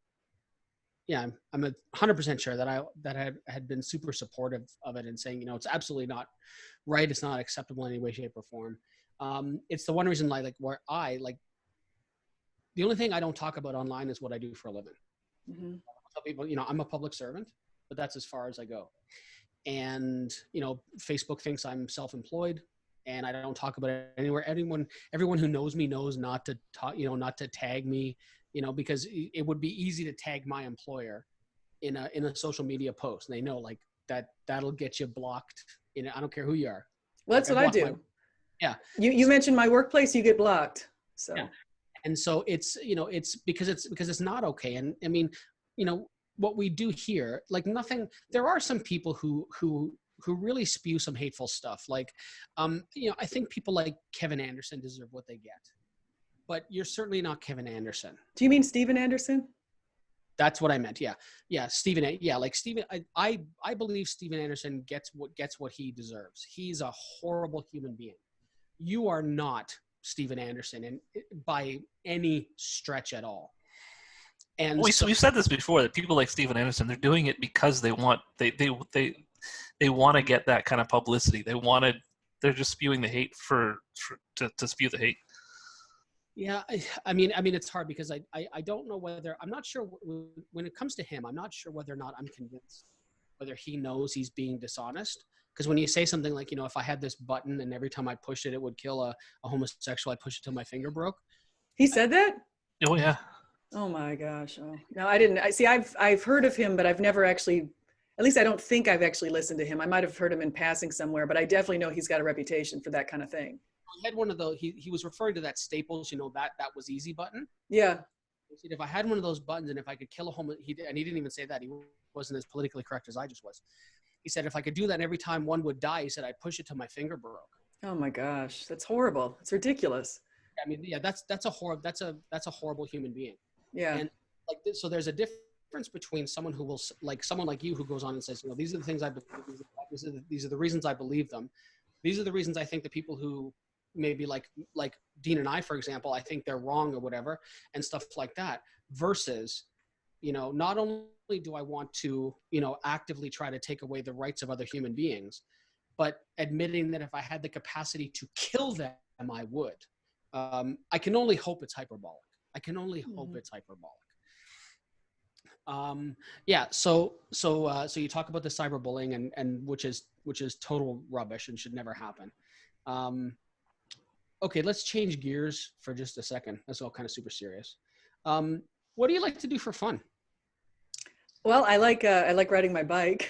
100% sure that I had been super supportive of it and saying, it's absolutely not right. It's not acceptable in any way, shape, or form. It's the one reason the only thing I don't talk about online is what I do for a living. Mm-hmm. I tell people, I'm a public servant, but that's as far as I go. And, Facebook thinks I'm self-employed and I don't talk about it anywhere. Everyone who knows me knows not to talk, not to tag me, because it would be easy to tag my employer in a social media post. And they know like that'll get you blocked. I don't care who you are. Well, that's what I do. Yeah. You mentioned my workplace, you get blocked. So. Yeah. And so it's because it's not okay. And I mean, what we do here, like nothing, there are some people who really spew some hateful stuff. Like, I think people like Kevin Anderson deserve what they get, but you're certainly not Kevin Anderson. Do you mean Steven Anderson? That's what I meant. Yeah. Yeah. Steven. Yeah. Like Steven, I believe Steven Anderson gets what he deserves. He's a horrible human being. You are not Steven Anderson and by any stretch at all. And we've said this before, that people like Steven Anderson, they're doing it because they want to get that kind of publicity. They're just spewing the hate to spew the hate. Yeah, I mean, it's hard because I don't know I'm not sure when it comes to him. I'm not sure whether or not I'm convinced whether he knows he's being dishonest. Because when you say something like, if I had this button and every time I push it, it would kill a homosexual, I push it till my finger broke. He said that? Oh, yeah. Oh, my gosh. Oh, no, I didn't. I've heard of him, but I've never actually, at least I don't think I've actually listened to him. I might have heard him in passing somewhere, but I definitely know he's got a reputation for that kind of thing. He had one of those, he was referring to that Staples, that was easy button. Yeah. He said, if I had one of those buttons and if I could kill and he didn't even say that. He wasn't as politically correct as I just was. He said, if I could do that and every time one would die, he said, I'd push it till my finger broke. Oh my gosh. That's horrible. It's ridiculous. I mean, yeah, that's a horrible human being. Yeah. And like this, so there's a difference between someone who will, like someone like you who goes on and says, these are the things I believe, these are the reasons I believe them. These are the reasons I think the people who maybe like Dean and I, for example, I think they're wrong or whatever and stuff like that versus, not only do I want to, actively try to take away the rights of other human beings, but admitting that if I had the capacity to kill them, I would. I can only hope it's hyperbolic. I can only hope it's hyperbolic. Yeah. So you talk about the cyberbullying and which is total rubbish and should never happen. Okay, let's change gears for just a second. That's all kind of super serious. What do you like to do for fun? Well, I like riding my bike.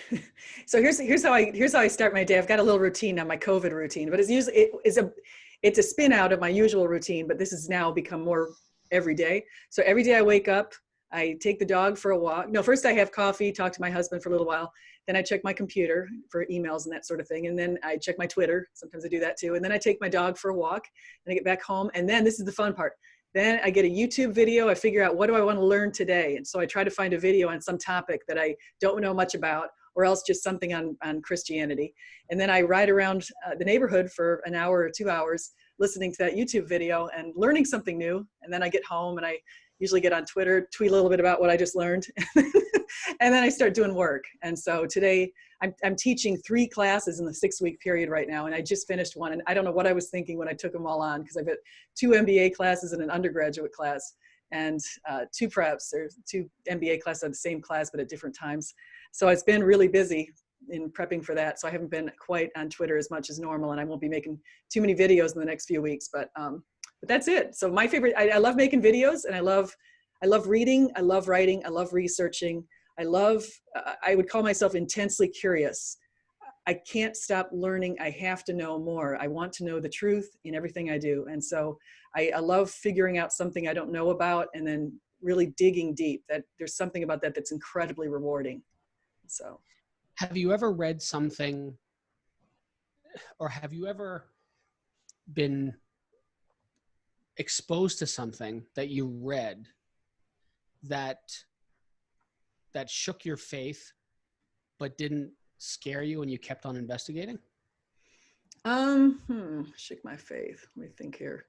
So here's how I start my day. I've got a little routine now, my COVID routine, but it's a spin out of my usual routine, but this has now become more every day. So every day I wake up, I take the dog for a walk. No, first I have coffee, talk to my husband for a little while. Then I check my computer for emails and that sort of thing. And then I check my Twitter. Sometimes I do that too. And then I take my dog for a walk and I get back home. And then this is the fun part. Then I get a YouTube video. I figure out what do I want to learn today. And so I try to find a video on some topic that I don't know much about, or else just something on Christianity. And then I ride around the neighborhood for an hour or 2 hours listening to that YouTube video and learning something new. And then I get home and I usually get on Twitter, tweet a little bit about what I just learned. And then I start doing work. And so today I'm teaching 3 classes in the 6-week period right now. And I just finished one. And I don't know what I was thinking when I took them all on, because I've got 2 MBA classes and an undergraduate class and 2 preps or 2 MBA classes on the same class, but at different times. So it's been really busy in prepping for that. So I haven't been quite on Twitter as much as normal, and I won't be making too many videos in the next few weeks, but that's it. So my favorite, I love making videos, and I love reading. I love writing. I love researching. I would call myself intensely curious. I can't stop learning. I have to know more. I want to know the truth in everything I do. And so I love figuring out something I don't know about and then really digging deep. That there's something about that that's incredibly rewarding. So, have you ever read something, or have you ever been exposed to something that you read that shook your faith but didn't scare you and you kept on investigating? Shook my faith. Let me think here.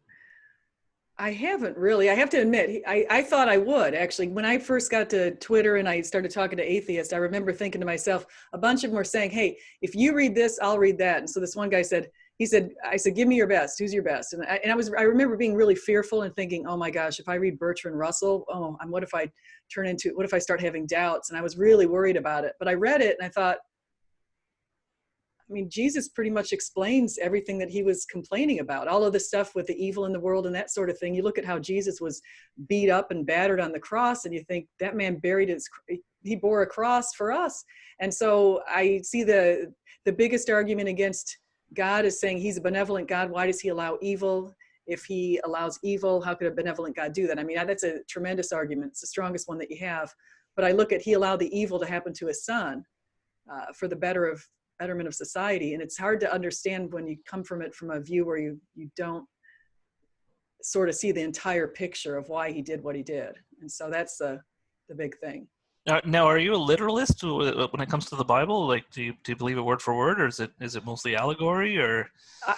I haven't really. I have to admit, I thought I would, actually. When I first got to Twitter and I started talking to atheists, I remember thinking to myself, a bunch of them were saying, hey, if you read this, I'll read that. And so this one guy said, I said, give me your best. Who's your best? And I remember being really fearful and thinking, oh my gosh, if I read Bertrand Russell, what if I start having doubts? And I was really worried about it. But I read it and I thought, I mean, Jesus pretty much explains everything that he was complaining about, all of the stuff with the evil in the world and that sort of thing. You look at how Jesus was beat up and battered on the cross, and you think that man he bore a cross for us. And so I see the biggest argument against God is saying he's a benevolent God. Why does he allow evil? If he allows evil, how could a benevolent God do that? I mean, that's a tremendous argument. It's the strongest one that you have. But I look at he allowed the evil to happen to his son for the betterment of society. And it's hard to understand when you come from it from a view where you don't sort of see the entire picture of why he did what he did. And so that's the big thing. Now, are you a literalist when it comes to the Bible? Like, do you believe it word for word, or is it mostly allegory? Or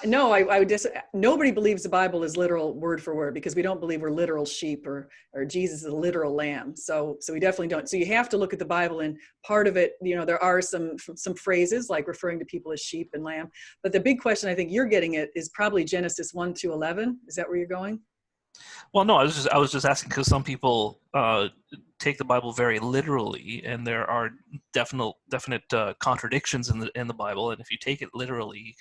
no, I would nobody believes the Bible is literal word for word, because we don't believe we're literal sheep or Jesus is a literal lamb. So we definitely don't. So you have to look at the Bible, and part of it, there are some phrases like referring to people as sheep and lamb. But the big question I think you're getting at is probably Genesis 1-11. Is that where you're going? Well, no, I was just asking because some people take the Bible very literally, and there are definite contradictions in the Bible. And if you take it literally,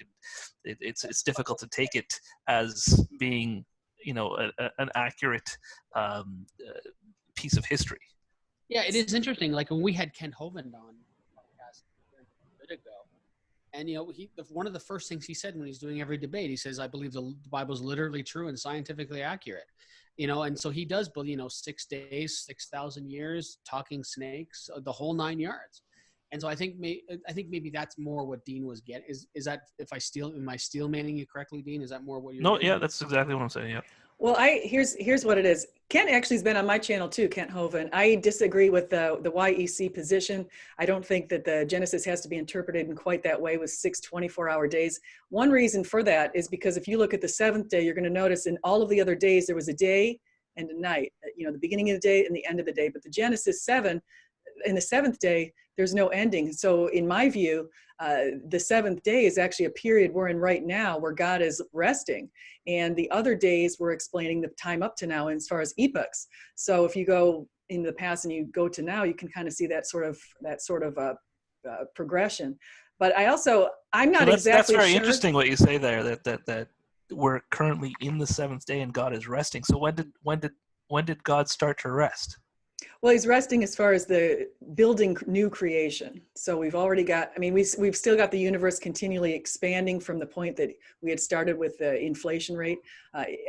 it's difficult to take it as being an accurate piece of history. Yeah, it is interesting. Like when we had Kent Hovind on the podcast a bit ago, and one of the first things he said when he's doing every debate, he says, "I believe the Bible is literally true and scientifically accurate." And so he does believe, 6 days, 6,000 years, talking snakes, the whole 9 yards. And so I think maybe that's more what Dean was getting. Is that, am I steel manning you correctly, Dean? Is that more what you're? No, yeah, that's exactly what I'm saying. Yeah. Well, here's what it is. Kent actually has been on my channel too, Kent Hovind. I disagree with the YEC position. I don't think that the Genesis has to be interpreted in quite that way with 6 24-hour days. One reason for that is because if you look at the seventh day, you're going to notice in all of the other days there was a day and a night. The beginning of the day and the end of the day. But the Genesis 7, in the seventh day, there's no ending. So in my view, the seventh day is actually a period we're in right now where God is resting. And the other days we're explaining the time up to now as far as epochs. So if you go in the past and you go to now, you can kind of see that sort of progression. But I'm not exactly That's very sure. interesting what you say there, that we're currently in the seventh day and God is resting. So when did God start to rest? Well, he's resting as far as the building new creation. So we've already got, we've still got the universe continually expanding from the point that we had started with the inflation rate.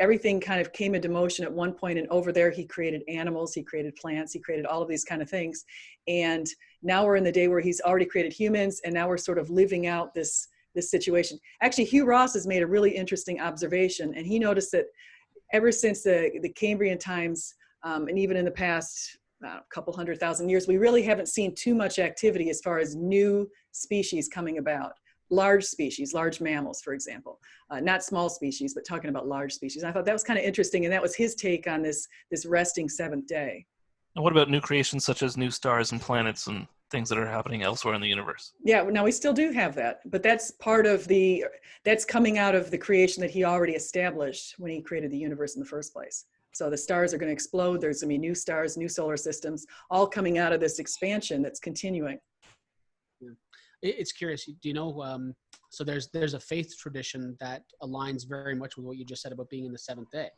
Everything kind of came into motion at one point, and over there he created animals, he created plants, he created all of these kind of things. And now we're in the day where he's already created humans, and now we're sort of living out this situation. Actually, Hugh Ross has made a really interesting observation, and he noticed that ever since the Cambrian times, and even in the past a couple 100,000 years, we really haven't seen too much activity as far as new species coming about. Large species, large mammals, for example, not small species, but talking about large species. I thought that was kind of interesting, and that was his take on this resting seventh day. And what about new creations such as new stars and planets and things that are happening elsewhere in the universe? Yeah, now we still do have that, but that's that's coming out of the creation that he already established when he created the universe in the first place. So the stars are going to explode. There's going to be new stars, new solar systems, all coming out of this expansion that's continuing. Yeah. it's curious. Do you know? So there's a faith tradition that aligns very much with what you just said about being in the seventh day,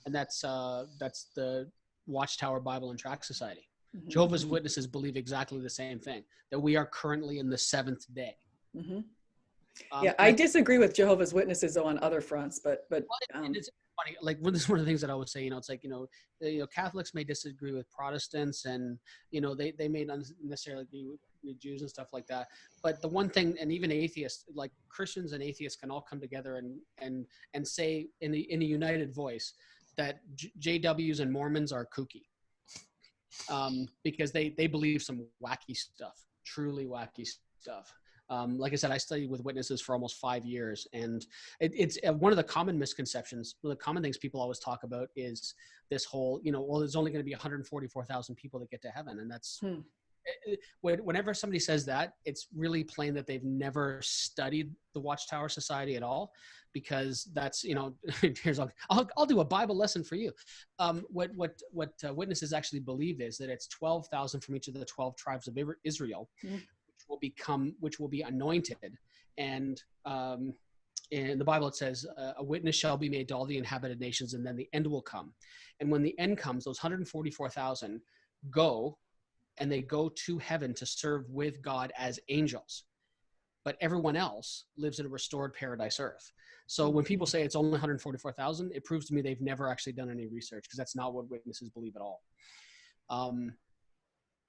and that's the Watchtower Bible and Tract Society. Mm-hmm. Jehovah's Witnesses believe exactly the same thing, that we are currently in the seventh day. Mm-hmm. Yeah, I disagree with Jehovah's Witnesses though on other fronts, but it's funny. Like, this is one of the things that I always say. It's like, Catholics may disagree with Protestants, and they may not necessarily agree with Jews and stuff like that. But the one thing, and even atheists, like Christians and atheists, can all come together and say in a united voice that JWs and Mormons are kooky, because they believe some wacky stuff, truly wacky stuff. Like I said, I studied with witnesses for almost 5 years, and it's one of the common misconceptions. One of the common things people always talk about is this whole, well, there's only going to be 144,000 people that get to heaven, and that's whenever somebody says that, it's really plain that they've never studied the Watchtower Society at all, because that's, here's I'll do a Bible lesson for you. What witnesses actually believe is that it's 12,000 from each of the 12 tribes of Israel. Which will be anointed, and in the Bible it says a witness shall be made to all the inhabited nations, and then the end will come. And when the end comes, those 144,000 go, and they go to heaven to serve with God as angels, but everyone else lives in a restored paradise earth. So when people say it's only 144,000, it proves to me they've never actually done any research, because that's not what witnesses believe at all.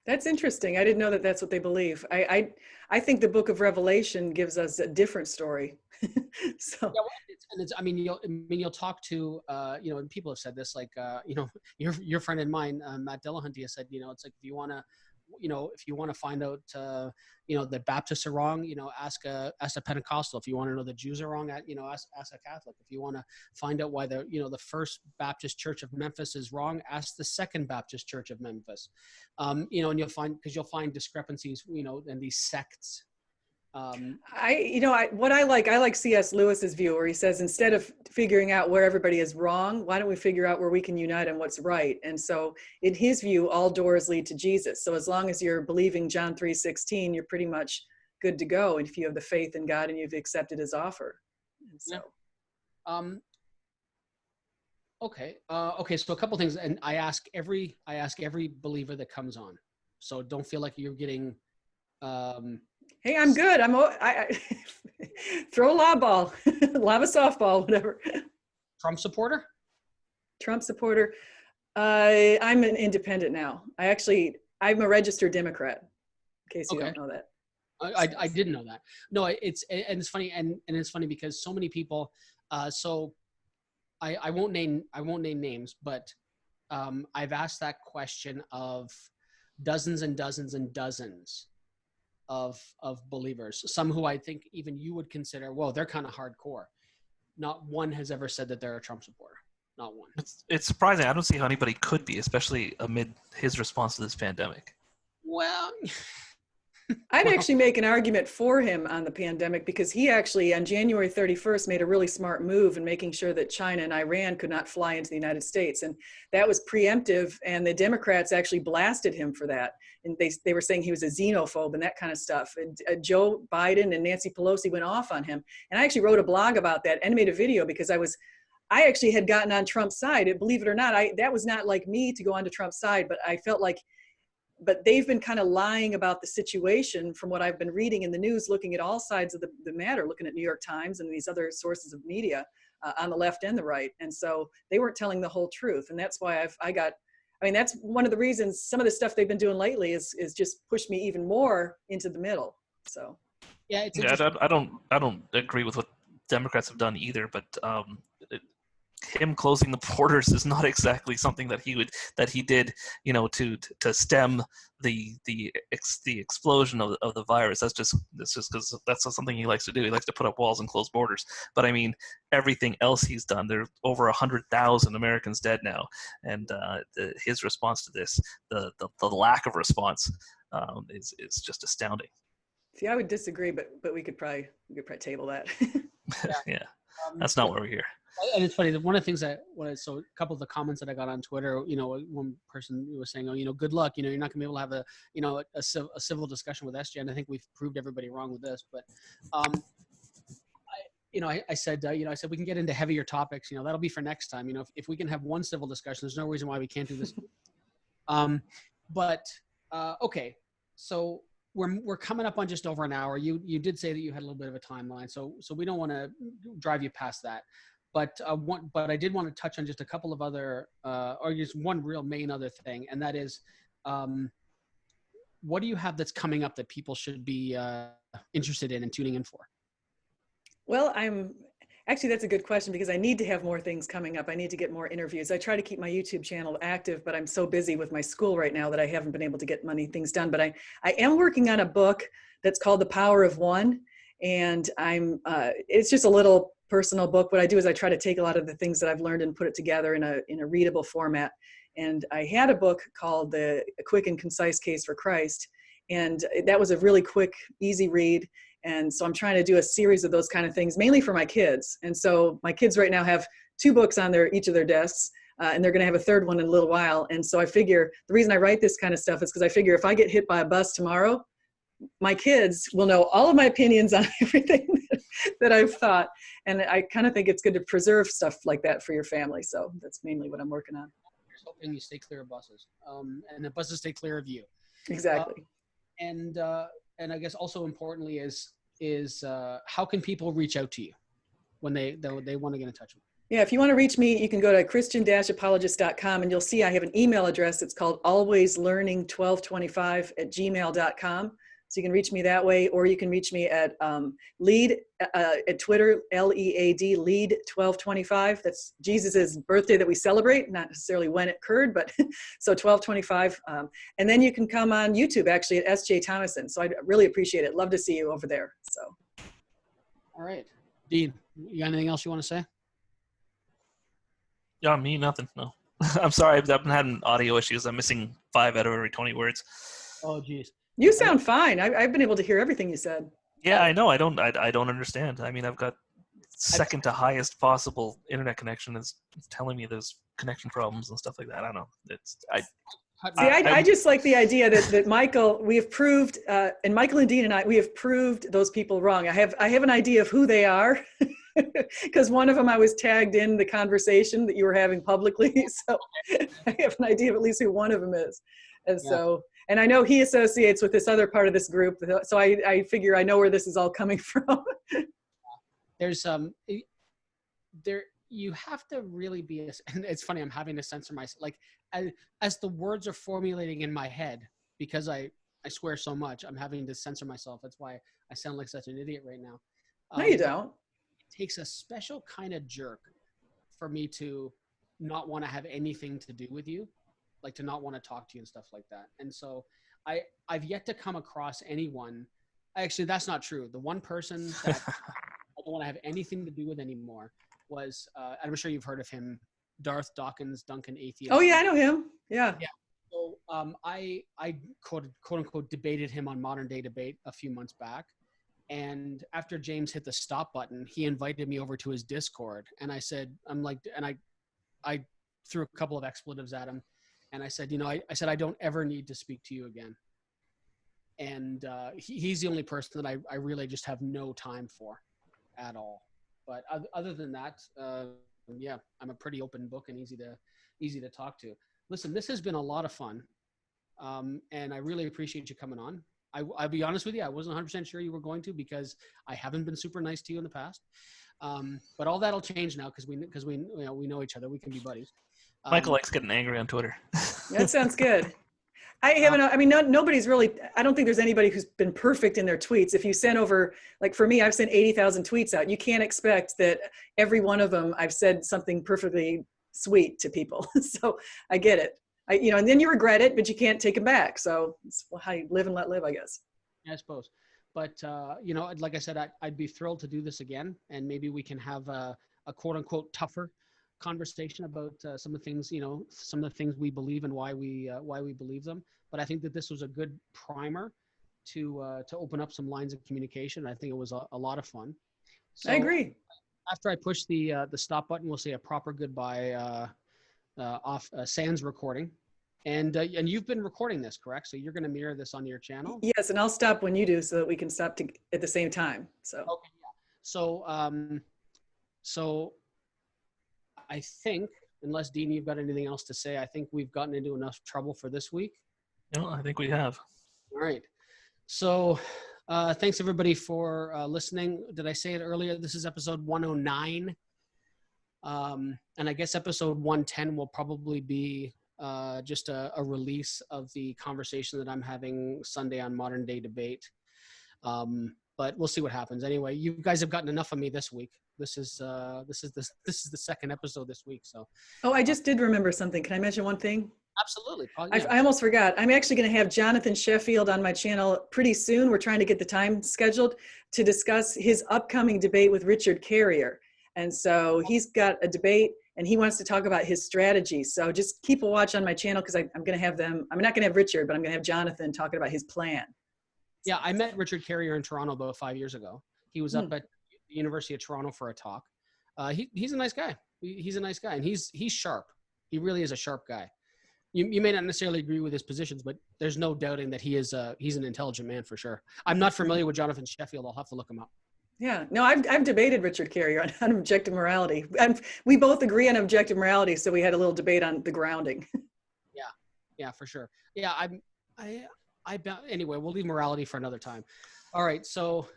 That's interesting. I didn't know that that's what they believe. I think the Book of Revelation gives us a different story. So yeah, you'll talk to and people have said this, like your friend and mine, Matt Delahunt, has said, it's like, if you want to find out the Baptists are wrong, ask a Pentecostal. If you want to know the Jews are wrong, ask a Catholic. If you want to find out why the First Baptist Church of Memphis is wrong, ask the Second Baptist Church of Memphis. And you'll find discrepancies, in these sects. I like C.S. Lewis's view, where he says, instead of figuring out where everybody is wrong, why don't we figure out where we can unite on what's right? And so in his view, all doors lead to Jesus. So as long as you're believing John 3:16, you're pretty much good to go. And if you have the faith in God and you've accepted his offer. And so, okay. So a couple things, and I ask every believer that comes on. So don't feel like you're getting, hey, I'm good. I throw a lob ball, lob a softball, whatever. Trump supporter? Trump supporter. I'm an independent now. I'm a registered Democrat, in case you don't know that. I didn't know that. No, it's funny, and it's funny because so many people. So I won't name names, but I've asked that question of dozens and dozens and dozens of believers, some who I think even you would consider, well, they're kind of hardcore. Not one has ever said that they're a Trump supporter. Not one. It's surprising. I don't see how anybody could be, especially amid his response to this pandemic. Well, I'd actually make an argument for him on the pandemic, because he actually on January 31st made a really smart move in making sure that China and Iran could not fly into the United States. And that was preemptive. And the Democrats actually blasted him for that. And they were saying he was a xenophobe and that kind of stuff. And Joe Biden and Nancy Pelosi went off on him. And I actually wrote a blog about that and made a video, because I actually had gotten on Trump's side. Believe it or not, that was not like me to go onto Trump's side, but I felt like, but they've been kind of lying about the situation from what I've been reading in the news, looking at all sides of the matter, looking at New York Times and these other sources of media on the left and the right. And so they weren't telling the whole truth. And that's why that's one of the reasons some of the stuff they've been doing lately is just pushed me even more into the middle. So, yeah, I don't agree with what Democrats have done either, but him closing the borders is not exactly something that he did, to stem the explosion of the virus. That's just because that's something he likes to do. He likes to put up walls and close borders. But I mean, everything else he's done, there's over 100,000 Americans dead now, and his response to this, the lack of response, is just astounding. See, I would disagree, but we could probably table that. Yeah, that's not why we're here. And it's funny that one of the things so a couple of the comments that I got on Twitter, one person was saying, oh, good luck, you're not gonna be able to have a civil discussion with SJ. And I think we've proved everybody wrong with this, but I said we can get into heavier topics, that'll be for next time. If we can have one civil discussion, there's no reason why we can't do this. Okay, so we're coming up on just over an hour. You did say that you had a little bit of a timeline, so we don't want to drive you past that. But I did want to touch on just a couple of other, or just one real main other thing, and that is, what do you have that's coming up that people should be interested in and tuning in for? Well, actually, that's a good question because I need to have more things coming up. I need to get more interviews. I try to keep my YouTube channel active, but I'm so busy with my school right now that I haven't been able to get many things done. But I am working on a book that's called The Power of One. And it's just a little personal book. What I do is I try to take a lot of the things that I've learned and put it together in a readable format. And I had a book called A Quick and Concise Case for Christ. And that was a really quick, easy read. And so I'm trying to do a series of those kind of things, mainly for my kids. And so my kids right now have 2 books on each of their desks, and they're going to have a 3rd one in a little while. And so I figure the reason I write this kind of stuff is because I figure if I get hit by a bus tomorrow, my kids will know all of my opinions on everything that I've thought. And I kind of think it's good to preserve stuff like that for your family. So that's mainly what I'm working on. Just hoping you stay clear of buses, and the buses stay clear of you. Exactly. And I guess also importantly is how can people reach out to you when they want to get in touch with you? Yeah, if you want to reach me, you can go to christian-apologist.com and you'll see I have an email address. It's called alwayslearning1225@gmail.com. So you can reach me that way, or you can reach me at lead at Twitter, LEAD, lead 1225. That's Jesus's birthday that we celebrate, not necessarily when it occurred, but so 1225. And then you can come on YouTube actually at SJ Thomason. So I'd really appreciate it. Love to see you over there. So. All right, Dean, you got anything else you want to say? Yeah, me, nothing. No. I'm sorry. I've been having audio issues. I'm missing 5 out of every 20 words. Oh, geez. You sound fine. I've been able to hear everything you said. Yeah, I know. I don't understand. I mean, I've got second to highest possible internet connection. It's telling me there's connection problems and stuff like that. I don't know. I just like the idea that Michael, we have proved, and Michael and Dean and I, we have proved those people wrong. I have an idea of who they are because one of them I was tagged in the conversation that you were having publicly. So I have an idea of at least who one of them is. And so, and I know he associates with this other part of this group. So I figure I know where this is all coming from. There's you have to really be, and it's funny, I'm having to censor myself. Like as the words are formulating in my head, because I swear so much, I'm having to censor myself. That's why I sound like such an idiot right now. No, you don't. It takes a special kind of jerk for me to not want to have anything to do with you, like to not want to talk to you and stuff like that. And so I've yet to come across anyone. Actually, that's not true. The one person that I don't want to have anything to do with anymore was, I'm sure you've heard of him, Darth Dawkins, Duncan Atheist. Oh yeah, I know him. Yeah. Yeah. So I quote unquote debated him on Modern Day Debate a few months back. And after James hit the stop button, he invited me over to his Discord. And I said, I threw a couple of expletives at him. And I said, I said, I don't ever need to speak to you again. And he's the only person that I really just have no time for at all. But other than that, yeah, I'm a pretty open book and easy to talk to. Listen, this has been a lot of fun. And I really appreciate you coming on. I'll be honest with you, I wasn't 100% sure you were going to because I haven't been super nice to you in the past. But all that'll change now because we know each other. We can be buddies. Michael likes getting angry on Twitter. That sounds good. Nobody's really, I don't think there's anybody who's been perfect in their tweets. If you send over, like for me, I've sent 80,000 tweets out. You can't expect that every one of them I've said something perfectly sweet to people. So I get it. And then you regret it, but you can't take them back. So it's how you live and let live, I guess. I suppose. But, like I said, I'd be thrilled to do this again. And maybe we can have a quote unquote tougher conversation about some of the things, some of the things we believe and why we believe them. But I think that this was a good primer to open up some lines of communication. I think it was a lot of fun. So I agree. after I push the stop button, we'll say a proper goodbye off sans recording. And you've been recording this, correct? So you're going to mirror this on your channel? Yes, and I'll stop when you do so that we can stop at the same time. So. Okay. Yeah. So I think, unless Dean, you've got anything else to say, I think we've gotten into enough trouble for this week. No, I think we have. All right. So thanks everybody for listening. Did I say it earlier? This is episode 109. And I guess episode 110 will probably be just a release of the conversation that I'm having Sunday on Modern Day Debate. But we'll see what happens. Anyway, you guys have gotten enough of me this week. This is the second episode this week. So. Oh, I just did remember something. Can I mention one thing? Absolutely. Yeah. I almost forgot. I'm actually going to have Jonathan Sheffield on my channel pretty soon. We're trying to get the time scheduled to discuss his upcoming debate with Richard Carrier. And so he's got a debate and he wants to talk about his strategy. So just keep a watch on my channel because I'm going to have them. I'm not going to have Richard, but I'm going to have Jonathan talking about his plan. Yeah, I met Richard Carrier in Toronto about 5 years ago. He was up at the University of Toronto for a talk. He's a nice guy. He's a nice guy, and he's sharp. He really is a sharp guy. You may not necessarily agree with his positions, but there's no doubting that he's an intelligent man for sure. I'm not familiar with Jonathan Sheffield. I'll have to look him up. Yeah, no, I've debated Richard Carrier on objective morality, and we both agree on objective morality. So we had a little debate on the grounding. Yeah, for sure. Yeah, anyway, we'll leave morality for another time. All right, so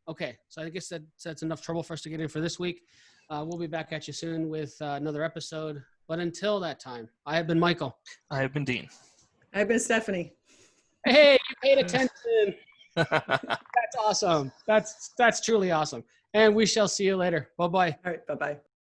okay, so I guess that's enough trouble for us to get in for this week. We'll be back at you soon with another episode. But until that time, I have been Michael. I have been Dean. I've been Stephanie. Hey, you paid attention. That's awesome. That's truly awesome. And we shall see you later. Bye-bye. All right, bye-bye.